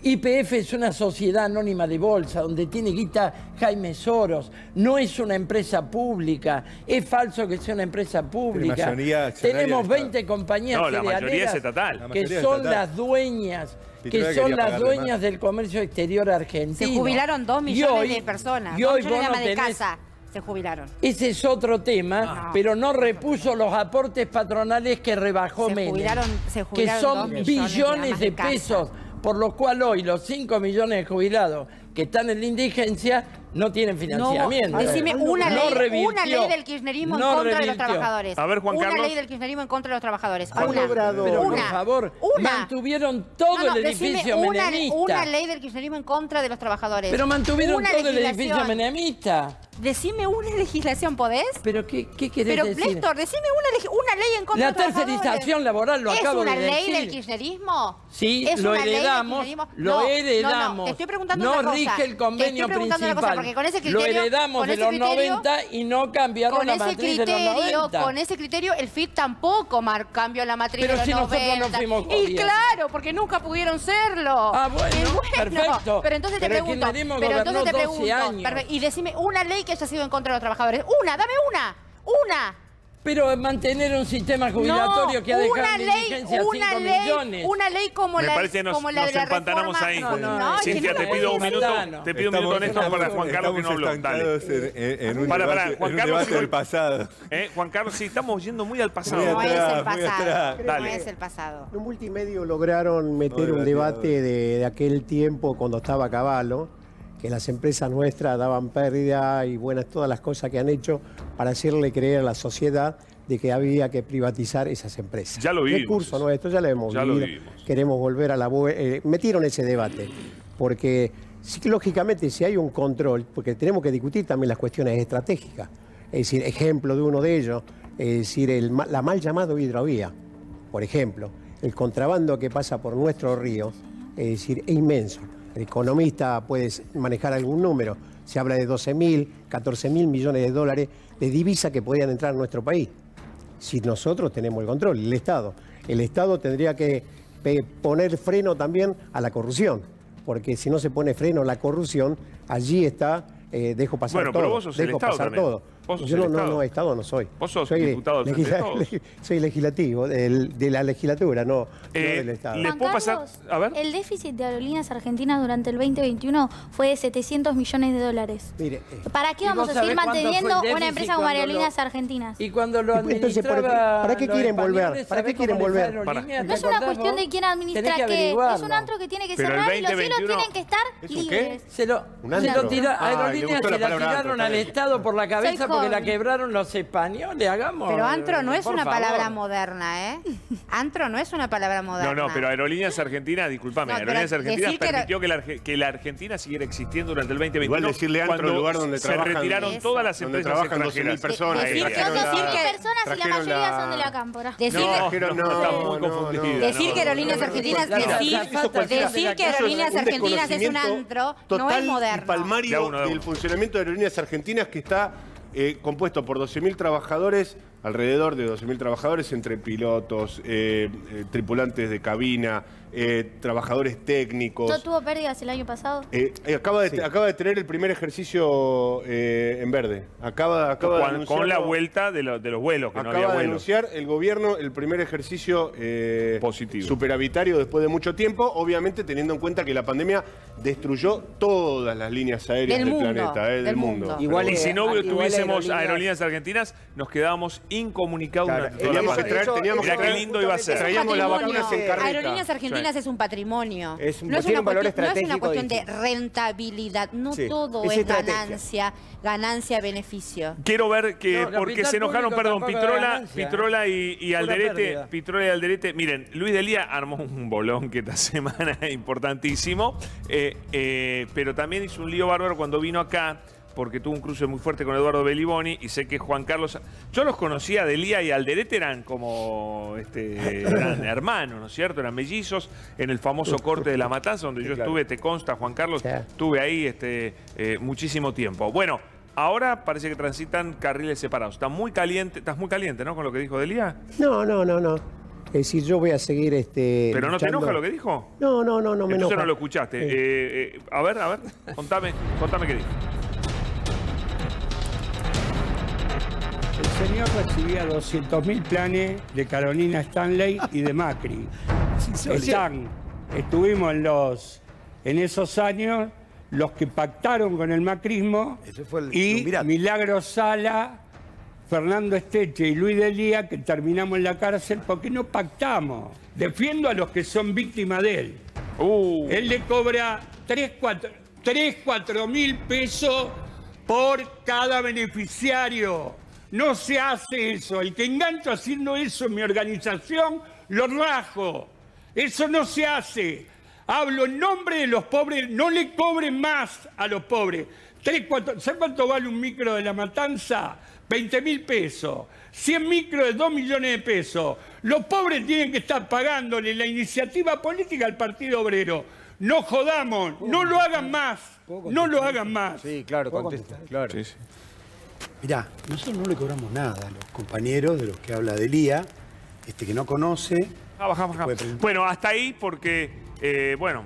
YPF es una sociedad anónima de bolsa donde tiene guita Jaime Soros, no es una empresa pública, es falso que sea una empresa pública. mayoría accionaria Tenemos del 20 compañías No, la mayoría cerealeras es estatal. La que mayoría es son estatal. las dueñas, Pitrola que son quería las pagarle dueñas más. del comercio exterior argentino. Se jubilaron 2 Y millones hoy- de personas, y 2 hoy millones vos de no amas de tenés- casa. Se jubilaron. Ese es otro tema, pero no repuso los aportes patronales que rebajó Menem, Se jubilaron que son 2 millones billones de casas. pesos, por lo cual hoy los 5 millones de jubilados que están en la indigencia no tienen financiamiento. Decime una No ley revirtió, del kirchnerismo no en contra de los revirtió. trabajadores. A ver, Juan Una Carlos. ley del kirchnerismo en contra de los trabajadores. Han Una. logrado- Pero por Una. favor, Una. mantuvieron todo No, el decime edificio una menemista. ley del kirchnerismo en contra de los trabajadores. Pero mantuvieron Una todo el edificio legislación. menemista. Decime una legislación, ¿podés? ¿Pero qué querés Pero, decir? Néstor, decime una ley en contra La de los trabajadores. tercerización laboral, lo acabo de ¿Es una ley decir. del kirchnerismo? Sí, ¿Es lo una ley del heredamos, kirchnerismo? lo No, heredamos. No, te estoy preguntando no una cosa. rige el convenio Te estoy preguntando una cosa, principal. porque con ese Lo criterio, heredamos con de ese los criterio, 90 y no cambiaron con la ese matriz de los 90. Con ese criterio, el FIT tampoco cambió la matriz Pero de los si nosotros 90. no fuimos Y gobierno. claro, porque nunca pudieron serlo. Ah, bueno, perfecto. Pero entonces te Pero el pregunto, kirchnerismo gobernó 12 años. perfecto, y decime una ley que haya sido en contra de los trabajadores. Una, dame una. Pero mantener un sistema jubilatorio que ha dejado en indigencia a 5 millones. Una ley como Me la, parece que nos como la de la empantanamos reforma. ahí. No, Cintia, es que te pido un minuto. pantano. Te pido un minuto, Néstor, para Juan Carlos, que no habló. Dale. En un Pará, debate, Juan en un Carlos, debate sí, del pasado. Juan Carlos, sí, estamos yendo muy al pasado. Muy No atrás, es el muy pasado. atrás. No Dale. es el pasado. En un multimedio lograron meter No, un debate de aquel tiempo cuando estaba Caballo, que las empresas nuestras daban pérdida y buenas todas las cosas que han hecho para hacerle creer a la sociedad de que había que privatizar esas empresas. Ya lo vimos. Recurso nuestro, ya lo hemos Ya lo vivido. vimos. Queremos volver a la... metieron ese debate, porque sí, lógicamente si hay un control, porque tenemos que discutir también las cuestiones estratégicas. Es decir, ejemplo de uno de ellos, es decir, la mal llamado hidrovía, por ejemplo, el contrabando que pasa por nuestro río, es decir, es inmenso. El economista puede manejar algún número, se habla de 12.000, 14.000 millones de dólares de divisas que podían entrar a nuestro país. Si nosotros tenemos el control, el Estado tendría que poner freno también a la corrupción, porque si no se pone freno a la corrupción, allí está, dejo pasar Bueno, todo. pero vos sos el dejo Estado pasar también. todo. Vos sos Yo el no, Estado. Estado no soy. Vos sos Soy diputado del Frente de Todos. soy legislativo, de la legislatura, no del Estado. ¿Les Juan puedo pasar? Carlos, A ver. el déficit de Aerolíneas Argentinas durante el 2021 fue de 700 millones de dólares. Mire, ¿Para qué ¿Y vamos vos a seguir sabés cuánto manteniendo fue el una déficit empresa como cuando Aerolíneas Argentinas? Y cuando lo Entonces, administraba ¿para qué los quieren volver? españoles, ¿Para qué ¿sabés quieren cómo le fue a volver? Aerolíneas? No ¿Te es una acordás cuestión vos? de quién administra Tenés que qué, es averiguarlo. un antro que tiene que Pero el cerrar y los cielos 2021 tienen que estar ¿Es un libres. Se lo antro. tira, Ah, le Aerolíneas gustó se la la palabra tiraron antro, al está bien. Estado por la cabeza Soy porque la joven. quebraron los españoles, hagamos. Pero antro no es por una favor. palabra moderna, ¿eh? Antro no es una palabra moderna. No, pero Aerolíneas Argentinas, discúlpame, No, pero Aerolíneas Argentinas decir que permitió que la Argentina siguiera existiendo durante el 2021. Igual decirle antro cuando al lugar donde se trabajan- retiraron Eso. todas las Donde empresas trabajan 12.000 extranjeras. personas. Decir que- trajeron decir la- que personas y la trajeron mayoría la- son de la cámpora. Decir, No, Trajeron- está muy confundida. decir que Aerolíneas Argentinas, decir que Aerolíneas Argentinas es un antro, no total es y moderno. palmario De a uno. del funcionamiento de Aerolíneas Argentinas, que está compuesto por 12.000 trabajadores, alrededor de 12.000 trabajadores entre pilotos, tripulantes de cabina, trabajadores técnicos. ¿No tuvo pérdidas el año pasado? Acaba de tener el primer ejercicio en verde. Acaba de Con la anunciarlo. vuelta de los vuelos, que no había Acaba de vuelos. anunciar el gobierno el primer ejercicio Positivo. superavitario después de mucho tiempo, obviamente teniendo en cuenta que la pandemia destruyó todas las líneas aéreas Del del mundo, planeta, del del mundo. mundo. Igual Y si no igual tuviésemos Aerolíneas- Aerolíneas Argentinas, nos quedábamos incomunicados Claro, durante toda la teníamos que pandemia. traer- teníamos Mirá que qué traer- lindo iba a ser. Traíamos las Patrimonio. vacunas en carreta. Aerolíneas Argentinas es un patrimonio. Es un- no, es tiene una un valor cuestión, no es una estratégico cuestión de distinto. rentabilidad. No Sí, todo es es estrategia. ganancia-beneficio. Quiero ver que, No, porque capital se enojaron, público perdón, tampoco da ganancia, Pitrola y Pura Alderete. pérdida. Miren, Luis Delía armó un bolón que esta semana es importantísimo, pero también hizo un lío bárbaro cuando vino acá, porque tuvo un cruce muy fuerte con Eduardo Beliboni, y sé que Juan Carlos... Yo los conocía, Delía y Alderete eran como... eran hermanos, ¿no es cierto? Eran mellizos en el famoso corte de La Matanza, donde yo estuve, te consta, Juan Carlos, Sí. estuve ahí muchísimo tiempo. Bueno, ahora parece que transitan carriles separados. Estás muy caliente, ¿no? Con lo que dijo Delía. No. Es decir, yo voy a seguir ¿Pero no te luchando. enoja lo que dijo? No me Entonces enoja. no lo escuchaste. A ver, contame qué dijo. El señor recibía 200.000 planes de Carolina Stanley y de Macri. Estuvimos en esos años los que pactaron con el macrismo y Milagro Sala, Fernando Esteche y Luis Delía, que terminamos en la cárcel porque no pactamos. Defiendo a los que son víctimas de él. Él le cobra 4 mil pesos por cada beneficiario. No se hace eso. El que engancho haciendo eso en mi organización, lo rajo. Eso no se hace. Hablo en nombre de los pobres. No le cobren más a los pobres. ¿Sabes cuánto vale un micro de La Matanza? 20 mil pesos. 100 micros de 2 millones de pesos. Los pobres tienen que estar pagándole la iniciativa política al Partido Obrero. No jodamos, no lo hagan más. No lo hagan más. Sí, claro, contesta. Claro. Sí, sí. Mirá, nosotros no le cobramos nada a los compañeros de los que habla Delía, que no conoce. Baja. Bueno, hasta ahí porque, bueno,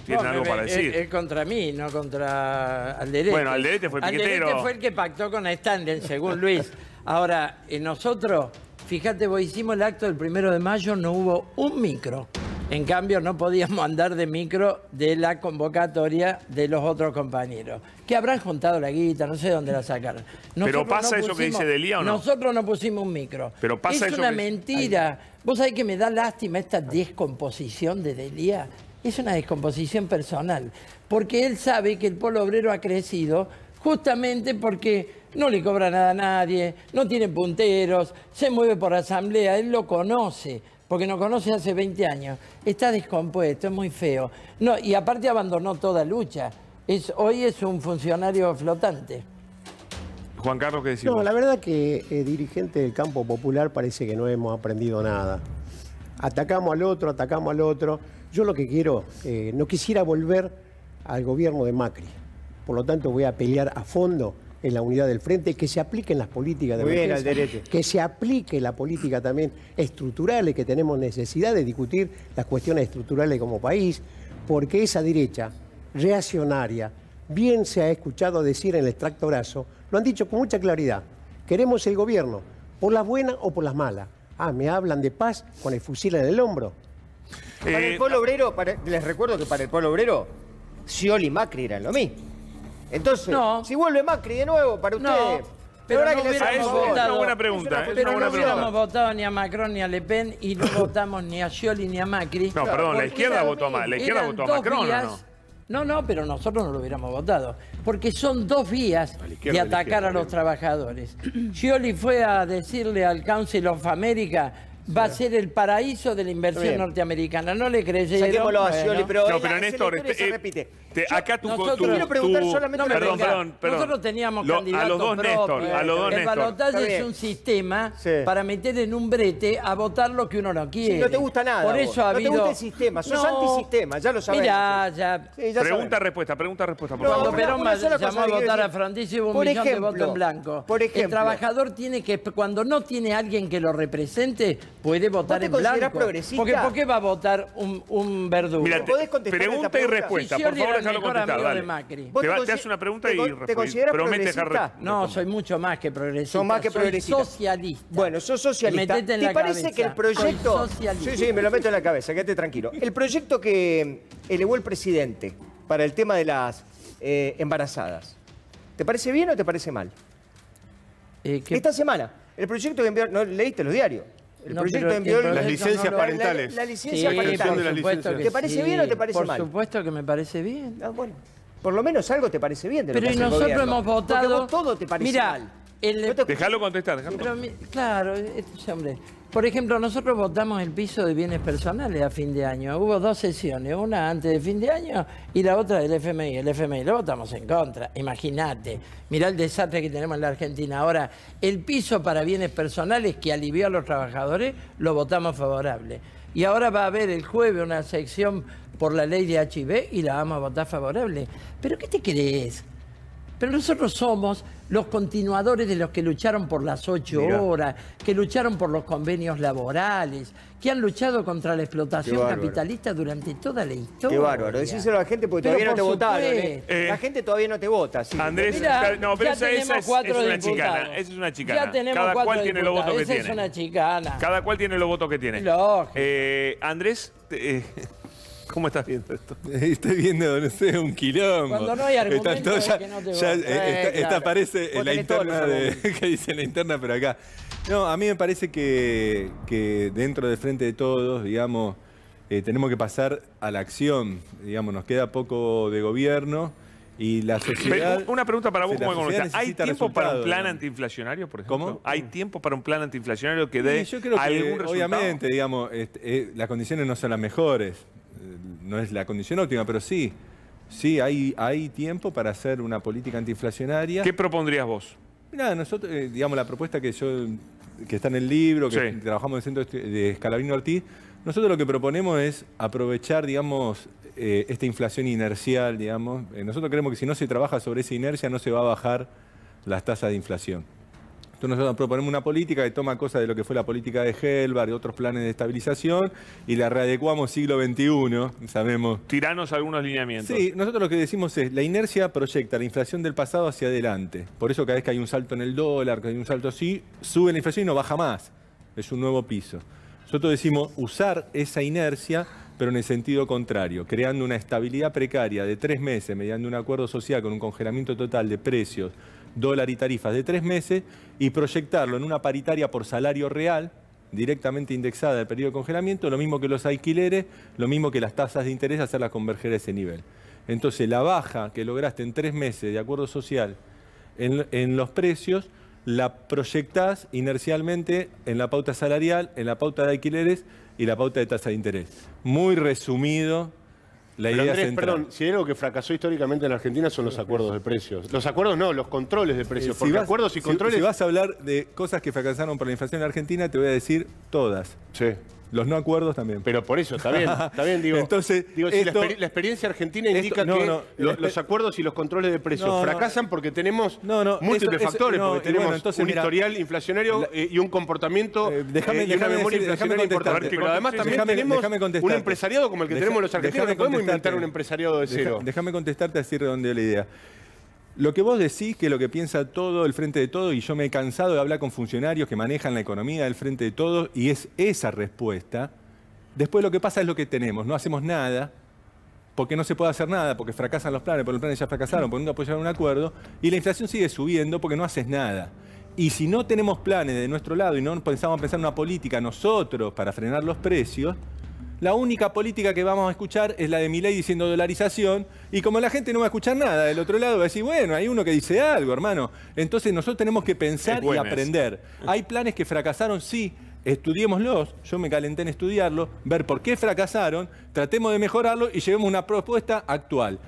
tienen algo para decir. Es contra mí, no contra Alderete. Bueno, Alderete fue el piquetero. Alderete fue el que pactó con Standen, según Luis. Ahora, nosotros, fíjate, vos hicimos el acto del 1 de mayo, no hubo un micro. En cambio, no podíamos andar de micro de la convocatoria de los otros compañeros. Que habrán juntado la guita, no sé dónde la sacaron. ¿Pero pasa eso que dice Delía o no? Nosotros no pusimos un micro. Pero pasa es eso una que mentira. Vos sabés que me da lástima esta descomposición de Delía. Es una descomposición personal. Porque él sabe que el Polo Obrero ha crecido justamente porque no le cobra nada a nadie, no tiene punteros, se mueve por asamblea, él lo conoce. Porque nos conoce hace 20 años. Está descompuesto, es muy feo. No, y aparte abandonó toda lucha. Hoy es un funcionario flotante. Juan Carlos, ¿qué decimos? No, la verdad que dirigente del campo popular parece que no hemos aprendido nada. Atacamos al otro. Yo lo que quiero, no quisiera volver al gobierno de Macri. Por lo tanto, voy a pelear a fondo en la unidad del frente, que se apliquen las políticas de emergencia, que se aplique la política también estructurales, que tenemos necesidad de discutir las cuestiones estructurales como país, porque esa derecha reaccionaria, bien se ha escuchado decir en el extracto Grasso, lo han dicho con mucha claridad, queremos el gobierno, por las buenas o por las malas. Me hablan de paz con el fusil en el hombro. Para el Polo Obrero, les recuerdo que para el Polo Obrero, Scioli y Macri eran lo mismo. Entonces, si vuelve Macri de nuevo, para ustedes... Pero no hubiéramos votado, es una buena pregunta. Pero no hubiéramos votado ni a Macron ni a Le Pen y no votamos ni a Scioli ni a Macri. No, perdón, la izquierda votó a Macron, ¿o no? No, pero nosotros no lo hubiéramos votado. Porque son dos vías de atacar a los trabajadores. Scioli fue a decirle al Council of America... Va a ser el paraíso de la inversión norteamericana. No le creyeron. Saquémoslo a Scioli, pero Néstor, se repite. Acá tu quiero preguntar solamente perdón. Nosotros teníamos candidatos a los dos propios. Néstor, a los dos El balotaje es un sistema para meter en un brete a votar lo que uno no quiere. Sí, no te gusta nada. Por eso ha habido... No te gusta el sistema, sos antisistema, ya lo sabés. Mirá, ya... Pregunta-respuesta, por favor. Cuando Perón llamó a votar a Frondizi hubo un millón de votos en blanco. Por ejemplo, el trabajador tiene que, cuando no tiene alguien que lo represente, puede votar en blanco. Progresista? ¿Por qué va a votar un verdugo? Mira, pregunta y respuesta, por favor, déjalo contestar. Dale. Te hace una pregunta y promete dejar. No, soy mucho más que progresista. Sos más que progresista. Soy socialista. Bueno, sos socialista. Metete en la parece cabeza. Que el proyecto... Sí, me lo meto en la cabeza, quédate tranquilo. El proyecto que elevó el presidente para el tema de las embarazadas, ¿te parece bien o te parece mal? Esta semana, el proyecto que envió... ¿No leíste los diarios? El proyecto envió las licencias parentales. La licencia parental. ¿Te parece bien o te parece mal? Por supuesto que me parece bien. Bueno, por lo menos algo te parece bien de lo que hace el nosotros gobierno. Hemos votado... Porque vos todo te parece mal. Déjalo contestar. Claro, hombre. Por ejemplo, nosotros votamos el piso de bienes personales a fin de año. Hubo dos sesiones, una antes de fin de año y la otra del FMI. El FMI lo votamos en contra, imagínate. Mirá el desastre que tenemos en la Argentina. Ahora, el piso para bienes personales que alivió a los trabajadores, lo votamos favorable. Y ahora va a haber el jueves una sección por la ley de HIV y la vamos a votar favorable. ¿Pero qué te crees? Pero nosotros somos los continuadores de los que lucharon por las 8 horas, que lucharon por los convenios laborales, que han luchado contra la explotación capitalista durante toda la historia. Qué bárbaro. Decíselo a la gente porque todavía no te votaron. La gente todavía no te vota. Sí. Andrés, Mirá, no, pero esa es una chicana. Esa es una chicana. Ya tenemos Cada cual tiene los votos que tiene. Esa es una chicana. Cada cual tiene los votos que tiene. Lógico. Andrés, ¿Cómo estás viendo esto? Estoy viendo, no sé, un quilombo. Cuando no hay argumento es que no te gusta. Esta aparece en la interna que dice en la interna, pero acá. No, a mí me parece que dentro del Frente de Todos, digamos, tenemos que pasar a la acción. Digamos, nos queda poco de gobierno y la sociedad... Una pregunta para vos como economista. ¿Hay tiempo para un plan ¿no? antiinflacionario, por ejemplo? ¿Cómo? ¿Hay tiempo para un plan antiinflacionario que dé yo creo que, algún resultado? obviamente, digamos, las condiciones no son las mejores. No es la condición óptima, pero sí. Sí, hay tiempo para hacer una política antiinflacionaria. ¿Qué propondrías vos? Mirá, nosotros, digamos, la propuesta que está en el libro, que Sí. trabajamos en el centro de Scalabrini Ortiz, nosotros lo que proponemos es aprovechar, digamos, esta inflación inercial, digamos. Nosotros creemos que si no se trabaja sobre esa inercia no se va a bajar las tasas de inflación. Entonces nosotros proponemos una política que toma cosas de lo que fue la política de Helbar y otros planes de estabilización y la readecuamos siglo XXI, sabemos. Tiranos algunos lineamientos. Sí, nosotros lo que decimos es, la inercia proyecta la inflación del pasado hacia adelante. Por eso cada vez que hay un salto en el dólar, que hay un salto así, sube la inflación y no baja más. Es un nuevo piso. Nosotros decimos usar esa inercia, pero en el sentido contrario, creando una estabilidad precaria de 3 meses mediante un acuerdo social con un congelamiento total de precios, dólar y tarifas de 3 meses y proyectarlo en una paritaria por salario real, directamente indexada del periodo de congelamiento, lo mismo que los alquileres, lo mismo que las tasas de interés, hacerlas converger a ese nivel. Entonces, la baja que lograste en 3 meses de acuerdo social en los precios, la proyectás inercialmente en la pauta salarial, en la pauta de alquileres y la pauta de tasa de interés. Muy resumido. La Pero idea Andrés, central. perdón, si hay algo que fracasó históricamente en Argentina son los acuerdos de precios. Los acuerdos no, los controles de precios. Si Porque vas- acuerdos y controles... si vas a hablar de cosas que fracasaron por la inflación en Argentina, te voy a decir todas. Sí. Los no acuerdos también. Pero por eso, está bien, digo. Entonces, digo, si esto- la experiencia argentina indica no, que no, los acuerdos y los controles de precios No, no. fracasan porque tenemos No, múltiples eso- factores, no, porque y tenemos bueno, entonces, un mira, historial inflacionario y un comportamiento déjame y una memoria decir- inflacionaria déjame importante. contestarte. Pero además también Déjame tenemos un contestarte. empresariado como el que tenemos los argentinos. Déjame No podemos inventar contestarte. un empresariado de cero. Déjame contestarte así redondeo la idea. Lo que vos decís, que lo que piensa todo el Frente de Todos, y yo me he cansado de hablar con funcionarios que manejan la economía del Frente de Todos, y es esa respuesta. Después lo que pasa es lo que tenemos, no hacemos nada, porque no se puede hacer nada, porque fracasan los planes, porque los planes ya fracasaron, porque nunca apoyaron un acuerdo, y la inflación sigue subiendo porque no haces nada. Y si no tenemos planes de nuestro lado y no pensamos pensar en una política nosotros para frenar los precios, la única política que vamos a escuchar es la de Milei diciendo dolarización, y como la gente no va a escuchar nada del otro lado, va a decir, bueno, hay uno que dice algo, hermano. Entonces nosotros tenemos que pensar Es y buena esa. aprender. Hay planes que fracasaron, sí, estudiémoslos, yo me calenté en estudiarlo, ver por qué fracasaron, tratemos de mejorarlo y llevemos una propuesta actual.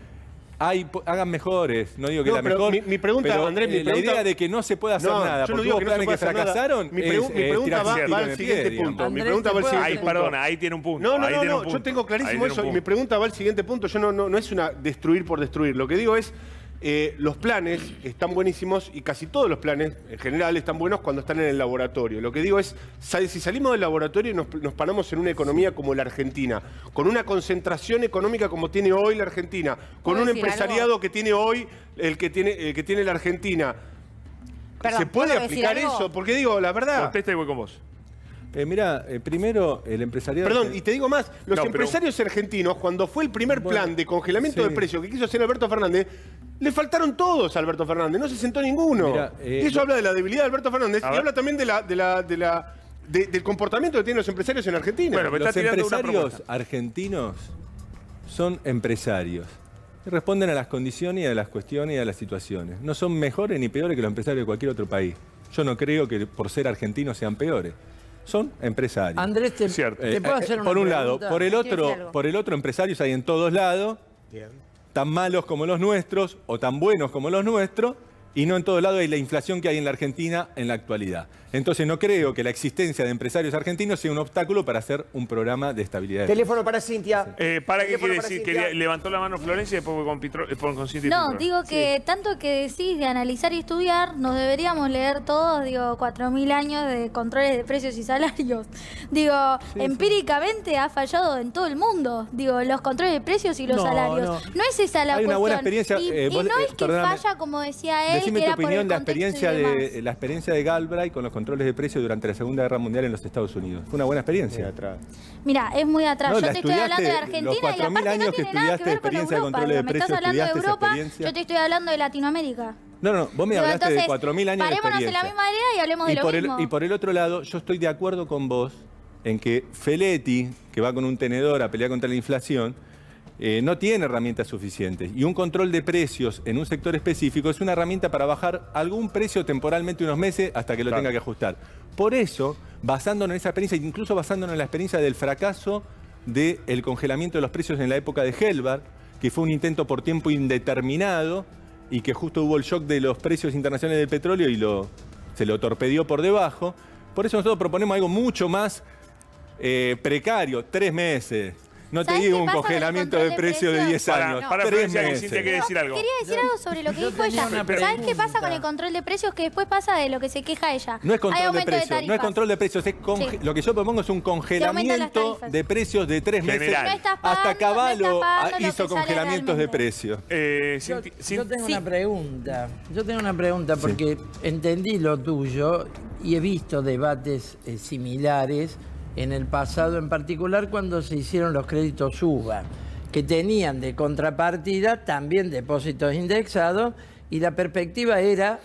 Hagan mejores, no digo que No, la pero mejor. mi pregunta, pero, Andrés, mi la pregunta- idea de que no se puede hacer No, nada, yo no porque digo hubo que no se planes puede que hacer nada. fracasaron. Mi pregunta va tirarse al en siguiente pie, digamos. punto. Mi pregunta va al siguiente Ay, punto. perdona, ahí tiene un punto. No, ahí tiene un punto. yo tengo Ahí clarísimo tiene un eso y punto. mi pregunta va al siguiente punto. Yo no es una destruir por destruir. Lo que digo es, los planes están buenísimos y casi todos los planes en general están buenos cuando están en el laboratorio. Lo que digo es, si salimos del laboratorio y nos paramos en una economía como la Argentina, con una concentración económica como tiene hoy la Argentina, con ¿Puedo un decir empresariado algo? que tiene hoy el que tiene la Argentina, Perdón, ¿se puede ¿puedo decir aplicar algo? eso? Porque digo, la verdad... Contesta y voy con vos. Mira, primero el empresariado... Perdón, y te digo más, los No, pero- empresarios argentinos, cuando fue el primer plan de congelamiento sí. de precios que quiso hacer Alberto Fernández, le faltaron todos a Alberto Fernández, no se sentó ninguno. Mirá, y eso habla de la debilidad de Alberto Fernández A y ver. habla también del comportamiento que tienen los empresarios en Argentina. Bueno, me está Los tirando una empresarios propuesta. argentinos son empresarios. Y responden a las condiciones y a las cuestiones y a las situaciones. No son mejores ni peores que los empresarios de cualquier otro país. Yo no creo que por ser argentinos sean peores. Son empresarios. Andrés, te Cierto. puedo hacer una por un lado. pregunta? Por el otro, empresarios hay en todos lados, tan malos como los nuestros o tan buenos como los nuestros, y no en todos lados hay la inflación que hay en la Argentina en la actualidad. Entonces no creo que la existencia de empresarios argentinos sea un obstáculo para hacer un programa de estabilidad. Teléfono para Cintia. ¿Para qué Teléfono quiere para decir? Cintia. Que levantó la mano Florencia y después fue con Cintia y No, Pintor. digo que tanto que decís de analizar y estudiar, nos deberíamos leer todos, digo, 4.000 años de controles de precios y salarios. Digo, empíricamente ha fallado en todo el mundo, digo, los controles de precios y los No, salarios. no. No es esa la Hay cuestión. una buena experiencia, Y vos, no es que perdóname. falla, como decía él, decime que tu era por opinión, el la contexto experiencia de Galbraith con los controles de precios durante la Segunda Guerra Mundial en los Estados Unidos. Fue una buena experiencia. Mira, es muy atrás. No, yo la te estoy hablando de estudiaste, Argentina los y 4000 aparte no años que tiene nada que estudiaste ver con experiencia de Europa. control de Me estás precios, hablando de estudiaste esa Europa, experiencia. yo te estoy hablando de Latinoamérica. No, vos me Digo, hablaste de entonces, 4000 años de parémonos experiencia. en la misma idea y hablemos de lo mismo. Y por el otro lado, yo estoy de acuerdo con vos en que Feletti, que va con un tenedor a pelear contra la inflación, no tiene herramientas suficientes. Y un control de precios en un sector específico es una herramienta para bajar algún precio temporalmente unos meses hasta que lo tenga que ajustar. Por eso, basándonos en esa experiencia, incluso basándonos en la experiencia del fracaso del congelamiento de los precios en la época de Helbar, que fue un intento por tiempo indeterminado y que justo hubo el shock de los precios internacionales del petróleo y se lo torpedió por debajo. Por eso nosotros proponemos algo mucho más precario, 3 meses. No te digo un congelamiento de precios de 10 años. Para 3 Florencia, que meses. Cintia quiere decir algo. Quería decir algo sobre lo que dijo ella. ¿Sabes qué pasa con el control de precios? Que después pasa de lo que se queja ella. No es Hay control de aumento precios, no es tarifas. control de precios, es Sí. lo que yo propongo es un congelamiento de precios de 3 meses. General. No estás pagando, Hasta Cavallo no estás pagando lo hizo que sale congelamientos de precios. Yo tengo una pregunta. Yo tengo una pregunta porque entendí lo tuyo y he visto debates similares en el pasado, en particular cuando se hicieron los créditos UBA, que tenían de contrapartida también depósitos indexados y la perspectiva era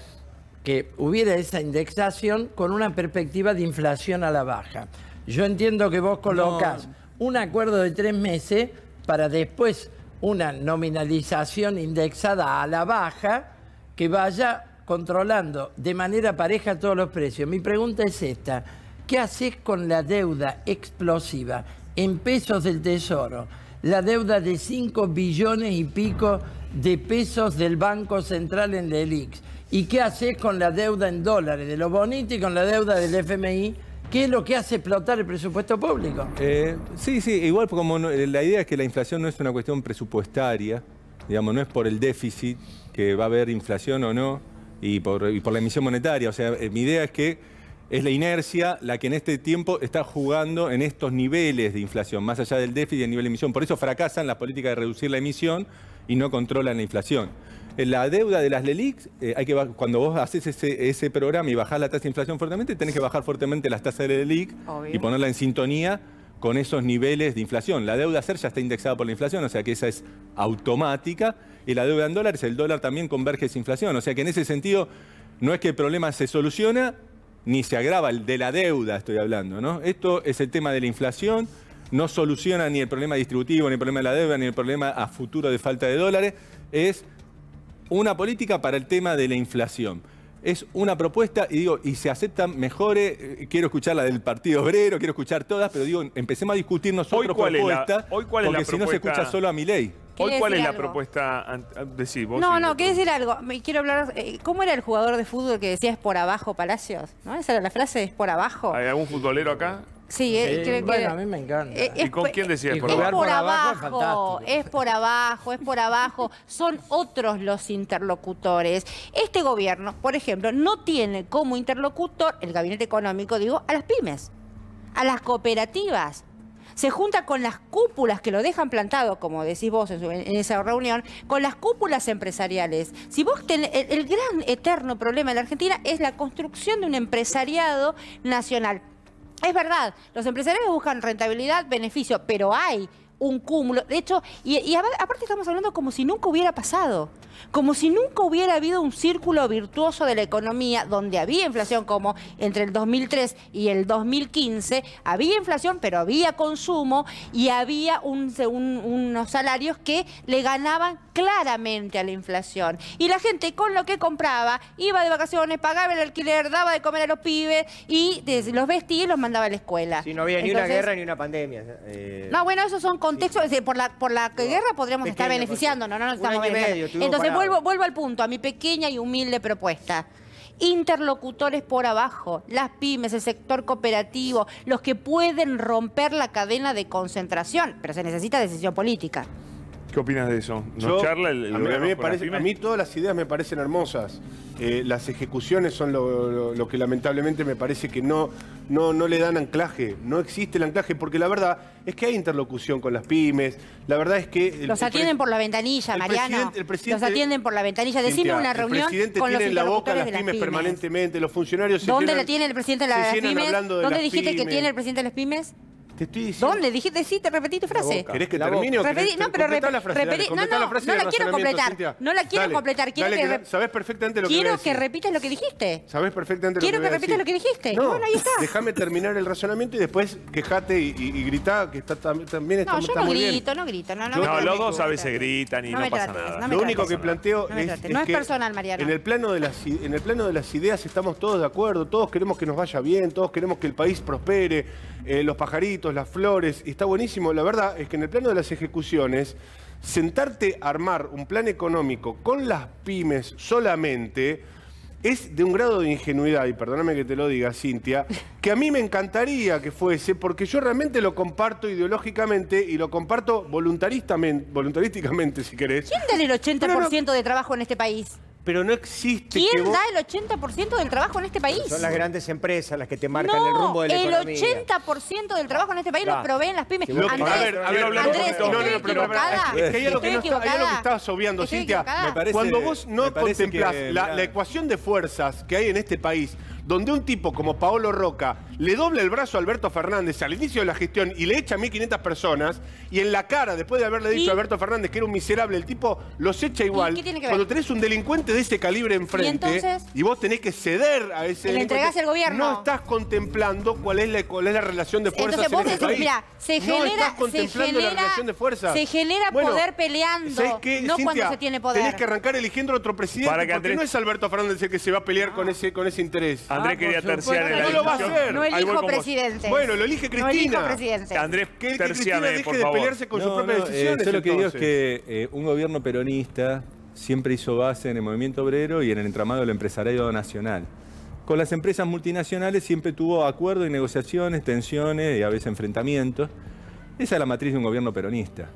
que hubiera esa indexación con una perspectiva de inflación a la baja. Yo entiendo que vos colocás un acuerdo de 3 meses para después una nominalización indexada a la baja que vaya controlando de manera pareja todos los precios. Mi pregunta es esta: ¿qué haces con la deuda explosiva en pesos del Tesoro? La deuda de 5 billones y pico de pesos del Banco Central en la ELIX. ¿Y qué haces con la deuda en dólares de los bonitos y con la deuda del FMI? ¿Qué es lo que hace explotar el presupuesto público? Sí, igual como la idea es que la inflación no es una cuestión presupuestaria, digamos, no es por el déficit que va a haber inflación o no, y por la emisión monetaria. O sea, mi idea es que es la inercia la que en este tiempo está jugando en estos niveles de inflación, más allá del déficit y el nivel de emisión. Por eso fracasan las políticas de reducir la emisión y no controlan la inflación. En la deuda de las LELIX, cuando vos haces ese programa y bajás la tasa de inflación fuertemente, tenés que bajar fuertemente las tasas de LELIX y ponerla en sintonía con esos niveles de inflación. La deuda SER ya está indexada por la inflación, o sea que esa es automática, y la deuda en dólares, el dólar también converge esa inflación. O sea que en ese sentido no es que el problema se soluciona ni se agrava, el de la deuda estoy hablando, ¿no? Esto es el tema de la inflación, no soluciona ni el problema distributivo, ni el problema de la deuda, ni el problema a futuro de falta de dólares, es una política para el tema de la inflación. Es una propuesta, y se aceptan mejores, quiero escuchar la del Partido Obrero, quiero escuchar todas, pero digo, empecemos a discutir nosotros propuestas, porque si no se escucha solo a Milei. Hoy, ¿cuál es la algo? propuesta? Decís, vos No, quiero decir algo. Me quiero hablar. ¿Cómo era el jugador de fútbol que decía es por abajo, Palacios? ¿No? Esa era la frase, es por abajo. ¿Hay algún futbolero acá? Sí, creo que. Bueno, a mí me encanta. ¿Y con quién decías por Es abajo? por abajo, es fantástico. es por abajo. Son otros los interlocutores. Este gobierno, por ejemplo, no tiene como interlocutor, el gabinete económico, digo, a las pymes, a las cooperativas. Se junta con las cúpulas que lo dejan plantado, como decís vos en esa reunión, con las cúpulas empresariales. Si vos tenés, el gran eterno problema en la Argentina es la construcción de un empresariado nacional. Es verdad, los empresarios buscan rentabilidad, beneficio, pero hay un cúmulo. De hecho, y aparte estamos hablando como si nunca hubiera pasado. Como si nunca hubiera habido un círculo virtuoso de la economía donde había inflación, como entre el 2003 y el 2015. Había inflación, pero había consumo y había unos salarios que le ganaban claramente a la inflación. Y la gente con lo que compraba iba de vacaciones, pagaba el alquiler, daba de comer a los pibes y los vestía y los mandaba a la escuela. Sí, no había ni una guerra ni una pandemia. No, bueno, esos son contextos. Es decir, por la guerra podríamos estar beneficiando, no nos estamos beneficiando. Entonces vuelvo al punto, a mi pequeña y humilde propuesta. Interlocutores por abajo, las pymes, el sector cooperativo, los que pueden romper la cadena de concentración, pero se necesita decisión política. ¿Qué opinas de eso? ¿No Yo, charla el a mí gobierno me con las parece, pymes? a mí todas las ideas me parecen hermosas. Las ejecuciones son lo que lamentablemente me parece que no le dan anclaje. No existe el anclaje porque la verdad es que hay interlocución con las pymes. La verdad es que... Los atienden por la ventanilla, Mariano. Los atienden por la ventanilla. Decime Cintia, una reunión el presidente con los tiene en la boca a interlocutores las de las pymes pymes. permanentemente. Los funcionarios se ¿Dónde llenan- la tiene el presidente de se las llenan pymes? hablando de ¿Dónde las dijiste que pymes. tiene el presidente de las pymes? Te estoy diciendo... ¿Dónde? Decite, repetí tu frase. ¿Querés que termine o querés No, pero completá la frase? Dale, repetí. completá la frase No de la quiero razonamiento, completar. Cintia. No la quiero Dale, completar. Quiero dale, que sabés perfectamente lo que voy a quiero decir. que repitas lo que dijiste. Sabés perfectamente Quiero lo que que voy a repitas decir. lo que dijiste. No, Bueno, ahí está. Déjame terminar el razonamiento y después quejate y gritá, que está, también está, No, yo está no muy bien. grito, no grito. No, No, los dos a veces gritan y No no, me pasa trates, nada. no me Lo único trates. que planteo No me es, trates. No es que personal, Mariano. en el plano de las ideas estamos todos de acuerdo, todos queremos que nos vaya bien, todos queremos que el país prospere, los pajaritos, las flores, y está buenísimo. La verdad es que en el plano de las ejecuciones, sentarte a armar un plan económico con las pymes solamente es de un grado de ingenuidad, y perdóname que te lo diga, Cintia, que a mí me encantaría que fuese, porque yo realmente lo comparto ideológicamente y lo comparto voluntarísticamente, si querés. ¿Quién da el 80% de trabajo en este país? Pero no existe que ¿Quién vos... da el 80% del trabajo en este país? Son las grandes empresas las que te marcan No, el rumbo de la economía. el 80% del trabajo en este país Claro. lo proveen las pymes. Lo- Andrés, a ver, Andrés, no, ¿estoy equivocada? es que hay algo que, ¿Estoy no está, hay algo que equivocada? estabas obviando, ¿Estoy Cintia. equivocada? Me parece- Cuando vos no me parece contemplás que, la mirá. ecuación de fuerzas que hay en este país, donde un tipo como Paolo Roca le dobla el brazo a Alberto Fernández al inicio de la gestión y le echa a 1.500 personas, y en la cara, después de haberle dicho ¿Y? a Alberto Fernández que era un miserable, el tipo los echa igual. qué tiene que ver? Cuando tenés un delincuente de ese calibre enfrente entonces? y vos tenés que ceder a ese ¿Le delincuente, entregás el gobierno? no estás contemplando cuál es la relación de fuerzas Entonces vos en este decís, país. mira, se no genera, estás contemplando la relación de fuerzas. se genera Bueno, poder peleando, ¿sabés qué, no Cintia? cuando se tiene poder. Tenés que arrancar eligiendo otro presidente, Para que porque Andrés- no es Alberto Fernández el que se va a pelear con ese interés. Andrés quería por supuesto. terciar en la No lo va a discusión. hacer. No Ahí voy elijo con vos. presidentes. Bueno, lo elige No elijo Cristina. presidentes. Andrés, Que Cristina terciame, deje por de favor. pelearse con sus propias decisiones. yo lo que digo es entonces. que un gobierno peronista siempre hizo base en el movimiento obrero y en el entramado del empresariado nacional. Con las empresas multinacionales siempre tuvo acuerdos y negociaciones, tensiones y a veces enfrentamientos. Esa es la matriz de un gobierno peronista.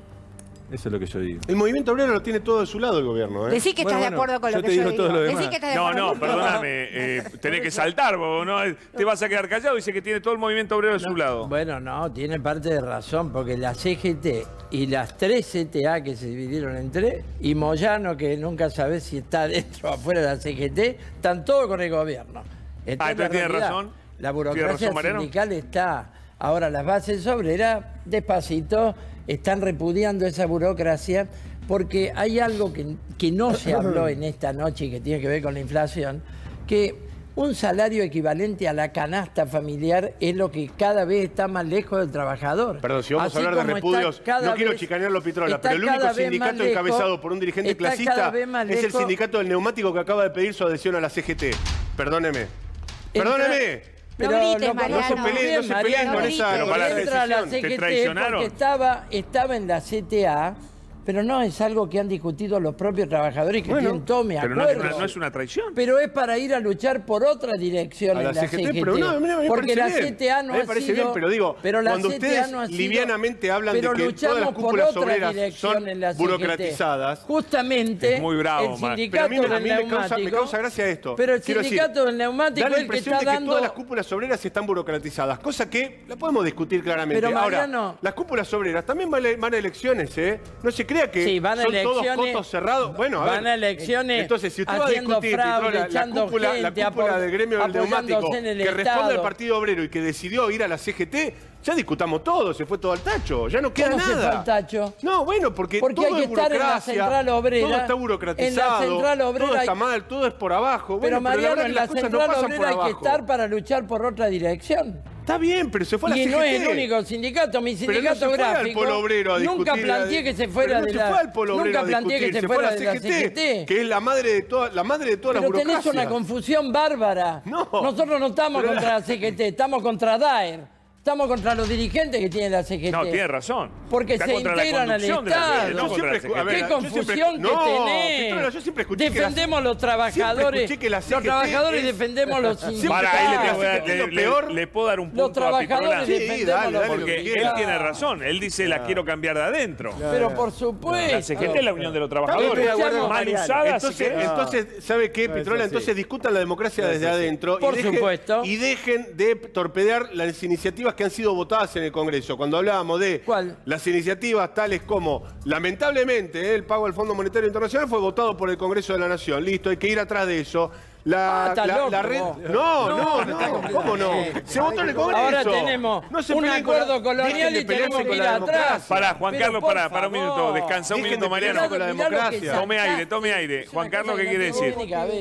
Eso es lo que yo digo. El movimiento obrero lo tiene todo de su lado el gobierno, ¿eh? Decí que estás de acuerdo con yo lo te que yo digo digo. todo lo demás. Decí que estás de No, acuerdo. no, perdóname. Tenés que saltar, vos, ¿no? Te vas a quedar callado. Dice que tiene todo el movimiento obrero de su lado. Bueno, no, tiene parte de razón, porque la CGT y las 3 CTA que se dividieron en 3, y Moyano, que nunca sabés si está dentro o afuera de la CGT, están todos con el gobierno. Entonces la tiene realidad, razón. La Tiene burocracia razón, Mariano. sindical está. Ahora, las bases obreras, despacito, están repudiando esa burocracia, porque hay algo que no se habló en esta noche y que tiene que ver con la inflación, que un salario equivalente a la canasta familiar es lo que cada vez está más lejos del trabajador. Perdón, si vamos Así a hablar de como está repudios, cada no quiero vez- chicanearlo, Pitrola, está pero el único cada vez sindicato más lejos, encabezado por un dirigente está cada clasista vez más es el lejos. sindicato del neumático que acaba de pedir su adhesión a la CGT. Perdóneme. Perdóneme. No grites, Mariano. No se peleen Mariano, con esa, Pero con para esa la entra a la decisión. ¿Te CGT traicionaron? porque estaba en la CTA, pero no es algo que han discutido los propios trabajadores que tienen todo mi Pero acuerdo. no es una traición. Pero es para ir a luchar por otra dirección A en la la CGT, CGT. pero no, a mí me porque la parece bien. CTA no A mí me ha parece sido... bien, pero digo, la cuando CTA ustedes no ha sido- livianamente hablan de pero que todas las luchamos por cúpulas otra obreras dirección son en la CGT. burocratizadas. Justamente Es muy bravo, el Max. sindicato Pero a mí del me neumático... causa gracia esto. Pero el Quiero sindicato del neumático da la es el que impresión está de que dando... todas las cúpulas obreras están burocratizadas, cosa que la podemos discutir claramente. Pero, Ahora, Mariano- las cúpulas obreras también van a elecciones, ¿eh? No se crea que Sí, van a son todos elecciones, cotos cerrados. Bueno, a van ver, a elecciones entonces, si usted va a haciendo discutir, fraude, Pitrola, echando la gente, cúpula del gremio del apoyándose neumático en el que responde Estado. al Partido Obrero y que decidió ir a la CGT, ya discutamos todo, se fue todo al tacho, ya no queda ¿Cómo se nada. fue al tacho? No, bueno, porque Porque todo hay que es estar en la burocracia, central obrera. todo está burocratizado, En la central obrera todo está hay- mal, todo es por abajo. Pero Bueno, la Mariano, verdad en que la las cosas no central pasan por obrera hay que abajo. estar para luchar por otra dirección. Está bien, pero se fue a la Y CGT. no es el único sindicato, mi Pero no sindicato se fue al gráfico. Polo Obrero a Nunca discutir, planteé que se fuera pero no de se la... fue al Polo Obrero Nunca a planteé que discutir, se fue a fuera la de la CGT, CGT. que es la madre de toda la Pero burocracia. tenés una confusión bárbara. No. Nosotros no estamos Pero contra la CGT, estamos contra DAER. Estamos contra los dirigentes que tiene la CGT. No, tiene razón. Porque Está se contra la integran al conducción de la Estado. CGT, no contra la CGT. Qué confusión que tenés. Pitrola, yo siempre escuché defendemos los trabajadores. Los trabajadores defendemos los sindicatos. Para ahí le puedo dar un punto los trabajadores defendemos los porque él tiene razón. Él dice la quiero cambiar de adentro. Pero por supuesto. La CGT es la unión de los trabajadores. Mal usada. Entonces, ¿sabe qué, Pitrola? Entonces discutan la democracia desde adentro. Por supuesto. Y dejen de torpedear las iniciativas que han sido votadas en el Congreso. Cuando hablábamos de las iniciativas tales como, lamentablemente, el pago al Fondo Monetario Internacional fue votado por el Congreso de la Nación. Listo, hay que ir atrás de eso. La red... No, ¿cómo no? Se votó en el Congreso. Ahora tenemos un acuerdo colonial y tenemos que ir atrás. Para, Juan Carlos, para un minuto. Descansa un minuto, Mariano. Tome aire. Juan Carlos, ¿qué quiere decir?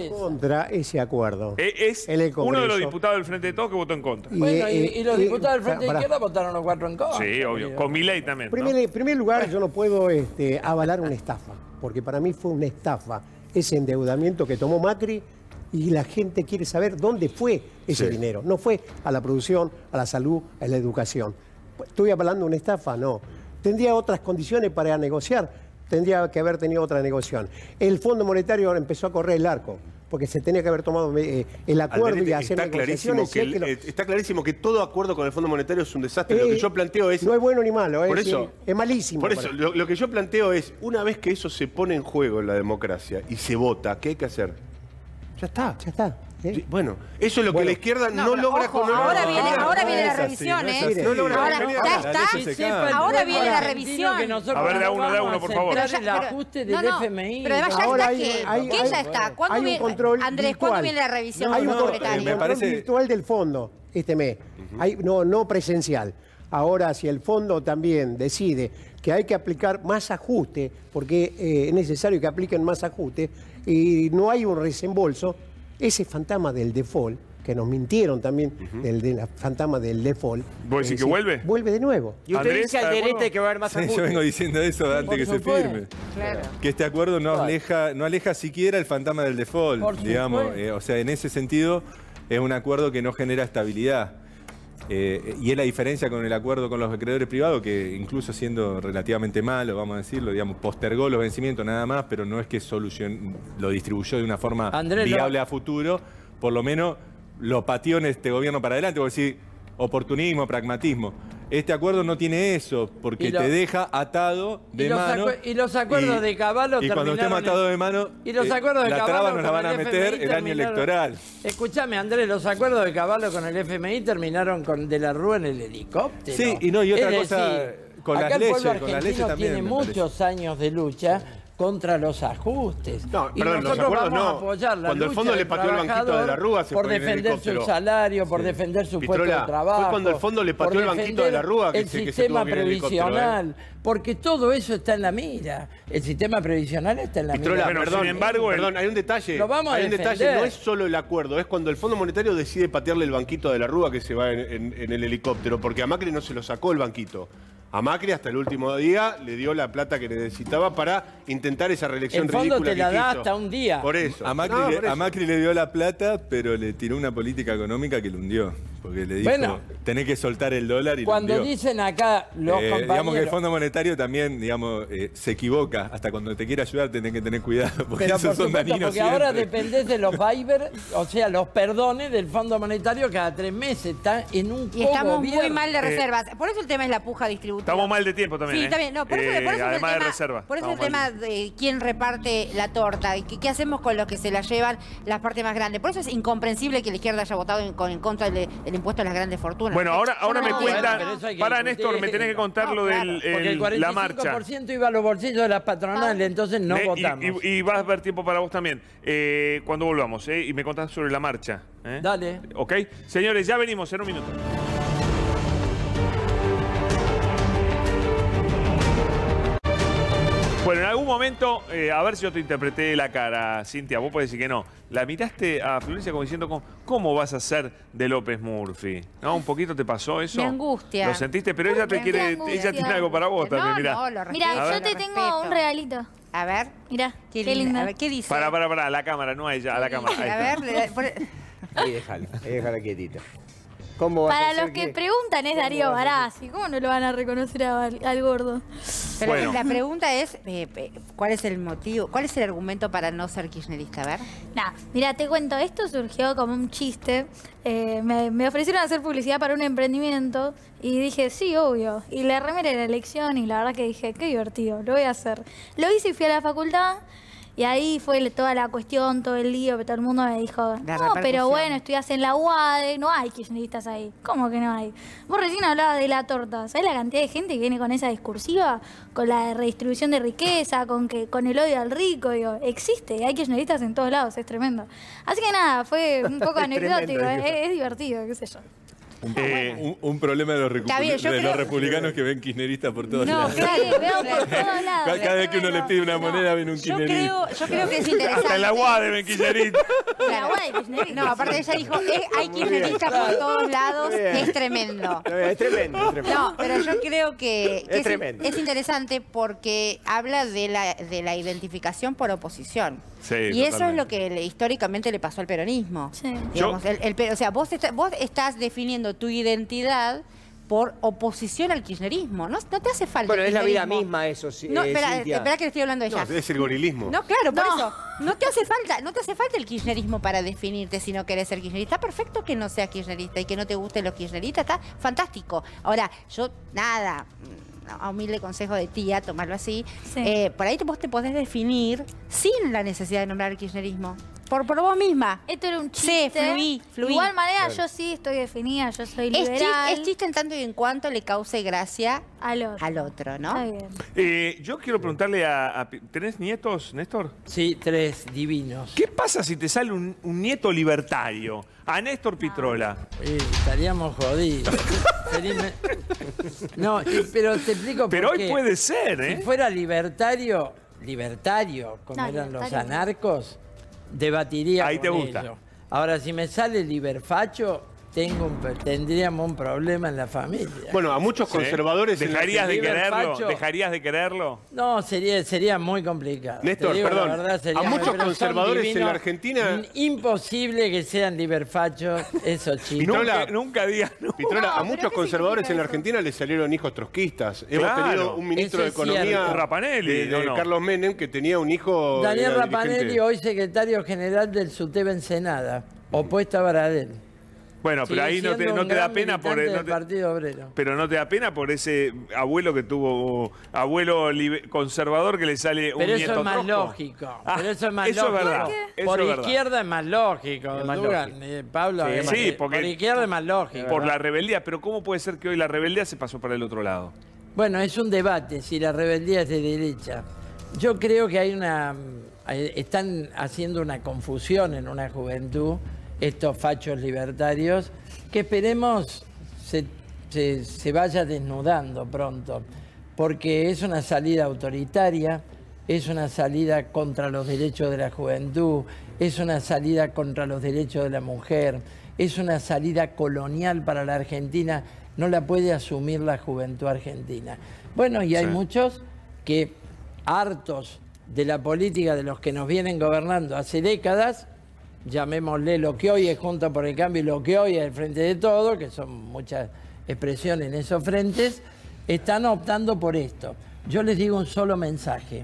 Contra ese acuerdo. Es uno de los diputados del Frente de Todos que votó en contra. Bueno, y los diputados del Frente de Izquierda votaron los 4 en contra. Sí, obvio. Con Milei también. En primer lugar, yo no puedo avalar una estafa, porque para mí fue una estafa ese endeudamiento que tomó Macri. Y la gente quiere saber dónde fue ese dinero. No fue a la producción, a la salud, a la educación. ¿Estoy hablando de una estafa? No. ¿Tendría otras condiciones para negociar? Tendría que haber tenido otra negociación. El Fondo Monetario empezó a correr el arco, porque se tenía que haber tomado el acuerdo y hacer negociaciones. Está clarísimo que todo acuerdo con el Fondo Monetario es un desastre. Lo que yo planteo es... No es bueno ni malo, por eso, es malísimo. Por eso, lo que yo planteo es, una vez que eso se pone en juego en la democracia y se vota, ¿qué hay que hacer? Ya está. Ya está. Sí, bueno, eso es lo que la izquierda no logra con... Ahora viene la revisión, ¿eh? Ahora viene la revisión. A ver, da uno, por favor. El ajuste del FMI. Pero además ¿qué ya está? ¿Cuándo viene, Andrés, ¿cuándo viene la revisión? Hay un control virtual del fondo este mes, no presencial. Ahora, si el fondo también decide que hay que aplicar más ajuste, porque es necesario que apliquen más ajuste, y no hay un resembolso, ese fantasma del default, que nos mintieron también, del fantasma del default. ¿Vos decís que vuelve? Vuelve de nuevo. Y usted dice al derecho que va a haber más ajuste. Yo vengo diciendo eso antes que se firme. Claro. Que este acuerdo no aleja siquiera el fantasma del default, digamos. O sea, en ese sentido, es un acuerdo que no genera estabilidad. Y es la diferencia con el acuerdo con los acreedores privados, que incluso siendo relativamente malo, vamos a decirlo, digamos, postergó los vencimientos nada más, pero no es que lo distribuyó de una forma viable a futuro, por lo menos lo pateó en este gobierno para adelante, por decir, oportunismo, pragmatismo. Este acuerdo no tiene eso, porque te deja atado de mano. Y los acuerdos de Caballo terminaron... Y cuando estemos atados de mano, y los acuerdos de la traba nos la van a meter el año electoral. Escúchame, Andrés, los acuerdos de Caballo con el FMI terminaron con De la Rúa en el helicóptero. Sí, y otra cosa, con las leyes también. Tiene muchos años de lucha contra los ajustes. No, y perdón, nosotros vamos a apoyar la cuando el fondo le pateó el banquito de la Rúa, se por defender su salario, por defender su puesto de trabajo. Fue cuando el fondo le pateó el banquito de la Rúa que el sistema previsional, porque todo eso está en la mira. El sistema previsional está en la mira. Bueno, sin embargo, hay un detalle. Lo vamos a defender. No es solo el acuerdo, es cuando el Fondo Monetario decide patearle el banquito de la Rúa que se va en el helicóptero, porque a Macri no se lo sacó el banquito. A Macri hasta el último día le dio la plata que necesitaba para intentar esa reelección ridícula. El fondo te la da hasta un día. Por eso. A Macri le dio la plata, pero le tiró una política económica que lo hundió. Porque le dijo, tenés que soltar el dólar y cuando lo hundió. Dicen acá los compañeros... Digamos que el Fondo Monetario también, se equivoca. Hasta cuando te quiere ayudar tenés que tener cuidado, porque pero esos son dañinos porque siempre. ahora dependés de los waivers, o sea, los perdones del Fondo Monetario cada 3 meses. Está en un y estamos muy mal de reservas. Por eso el tema es la puja distributiva. Estamos mal de tiempo también. Sí, también. No, por eso además de reserva. Por eso el tema de quién reparte la torta y qué hacemos con los que se la llevan las partes más grandes. Por eso es incomprensible que la izquierda haya votado en contra del impuesto a las grandes fortunas. Bueno, ahora me cuentan... Para, Néstor, me tenés que contar lo de la marcha. Porque el 45% iba a los bolsillos de las patronales, entonces no votamos. Y vas a haber tiempo para vos también. Cuando volvamos, y me contás sobre la marcha. Dale. ¿Ok? Señores, ya venimos en un minuto. Bueno, en algún momento, a ver si yo te interpreté la cara, Cintia, vos podés decir que no. La miraste a Florencia como diciendo, ¿cómo vas a ser de López Murphy? ¿No? ¿Un poquito te pasó eso? Me angustia. ¿Lo sentiste? Pero ella te quiere, ella tiene algo para vos también, mirá. Mirá, yo te tengo un regalito. A ver. Mirá, qué lindo. A ver, ¿qué dice? Para, a la cámara, no a ella, a la cámara. A ver, ahí déjala quietita. ¿Cómo vas a Para hacer los que preguntan es Darío Barassi. ¿Cómo no lo van a reconocer al gordo? Pero Bueno. la pregunta es, ¿cuál es el motivo, cuál es el argumento para no ser kirchnerista? A ver. Nah, mira, te cuento, esto surgió como un chiste. Me ofrecieron hacer publicidad para un emprendimiento y dije, sí, obvio. Y le remera la elección y la verdad que dije, qué divertido, lo voy a hacer. Lo hice y fui a la facultad. Y ahí fue toda la cuestión, todo el lío, que todo el mundo me dijo, no, repercusión. pero bueno, estudias en la UADE, no hay kirchneristas ahí. ¿Cómo que no hay? Vos recién hablabas de la torta. ¿Sabés la cantidad de gente que viene con esa discursiva? Con la redistribución de riqueza, con el odio al rico. Digo, existe, hay kirchneristas en todos lados, es tremendo. Así que nada, fue un poco anecdótico, es divertido, qué sé yo. Un problema de los, Está bien, yo creo- republicanos que ven kirchneristas por todos No, lados. claro, Veo por todos lados. Cada vez que uno le pide una moneda, ven un Yo kirchnerista. creo que es interesante. Hasta en la UADE ven kirchneristas. La UADE hay kirchneristas. No, aparte ella dijo, hay kirchneristas por todos lados, es tremendo. Es tremendo, es tremendo. No, pero yo creo que Es tremendo. es interesante porque habla de la identificación por oposición. Sí, y eso es totalmente. lo que históricamente le pasó al peronismo. Sí. Digamos, o sea, vos estás definiendo tu identidad por oposición al kirchnerismo. No te hace falta Bueno, el es la vida kirchnerismo. misma eso, sí. No, espera Cintia. que le estoy hablando de ella. No, es el gorilismo. No, claro, por eso. No te hace falta el kirchnerismo para definirte si no querés ser kirchnerista. Está perfecto que no seas kirchnerista y que no te gusten los kirchneristas, está fantástico. Ahora, yo, nada, a humilde consejo de tía, tomarlo así, Sí. por ahí vos te podés definir sin la necesidad de nombrar el kirchnerismo. Por vos misma. Esto era un Sí, chiste. fluí. De igual manera, yo sí estoy definida, yo soy liberal. Es chiste en tanto y en cuanto le cause gracia al otro, ¿no? Está bien. Yo quiero preguntarle ¿tenés nietos, Néstor? Sí, 3 divinos. ¿Qué pasa si te sale un nieto libertario? A Néstor Pitrola. Estaríamos jodidos. No, pero te explico por Pero hoy qué. puede ser, ¿eh? Si fuera libertario, como No, eran los libertario no. anarcos, debatiría Ahí con te gusta. ellos. Ahora, si me sale liberfacho, tendríamos un problema en la familia. Bueno, a muchos conservadores... en la ¿Dejarías de Argentina, quererlo? Facho. ¿Dejarías de quererlo? No, sería muy complicado. Néstor, Te digo la perdón, verdad, sería a muy- muchos pero son conservadores en la divinos. Argentina- Imposible que sean liberfachos esos chicos. Pitrola, Nunca digas no. Pitrola, a pero muchos ¿qué conservadores significa en la eso? Argentina le salieron hijos trotskistas. Hemos Claro. tenido un ministro Eso de es Economía cierto. Rapanelli, de ¿o no? Carlos Menem que tenía un hijo... Daniel era Rapanelli, dirigente. hoy secretario general del SUTEP Ensenada, opuesto a Baradel. Bueno, pero Sigue ahí no te siendo un da gran pena por... militante no del te- Partido Obrero. pero no te da pena por ese abuelo que tuvo, conservador que le sale un Pero nieto eso es más trosco. lógico. Ah, Pero eso es más eso es lógico. verdad, eso Por es verdad. izquierda es más lógico. Es más Dugan, lógico. Pablo, Sí, es sí, más- porque- por izquierda es más lógico. Por la ¿verdad? rebeldía. Pero ¿cómo puede ser que hoy la rebeldía se pasó para el otro lado? Bueno, es un debate si la rebeldía es de derecha. Yo creo que están haciendo una confusión en una juventud, estos fachos libertarios, que esperemos se vaya desnudando pronto, porque es una salida autoritaria, es una salida contra los derechos de la juventud, es una salida contra los derechos de la mujer, es una salida colonial para la Argentina, no la puede asumir la juventud argentina. Bueno, y hay muchos que, hartos de la política de los que nos vienen gobernando hace décadas, llamémosle lo que hoy es Juntos por el Cambio y lo que hoy es el Frente de Todo, que son muchas expresiones en esos frentes, están optando por esto. Yo les digo un solo mensaje.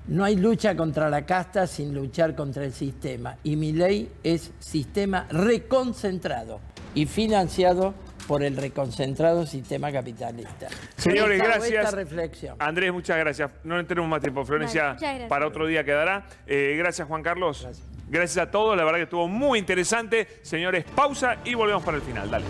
No hay lucha contra la casta sin luchar contra el sistema. Y mi ley es sistema reconcentrado y financiado por el reconcentrado sistema capitalista. Señores, Esta gracias. reflexión. Andrés, muchas gracias. No tenemos más tiempo. Florencia, Vale, muchas gracias. para otro día quedará. Gracias, Juan Carlos. Gracias a todos. La verdad que estuvo muy interesante. Señores, pausa y volvemos para el final. Dale.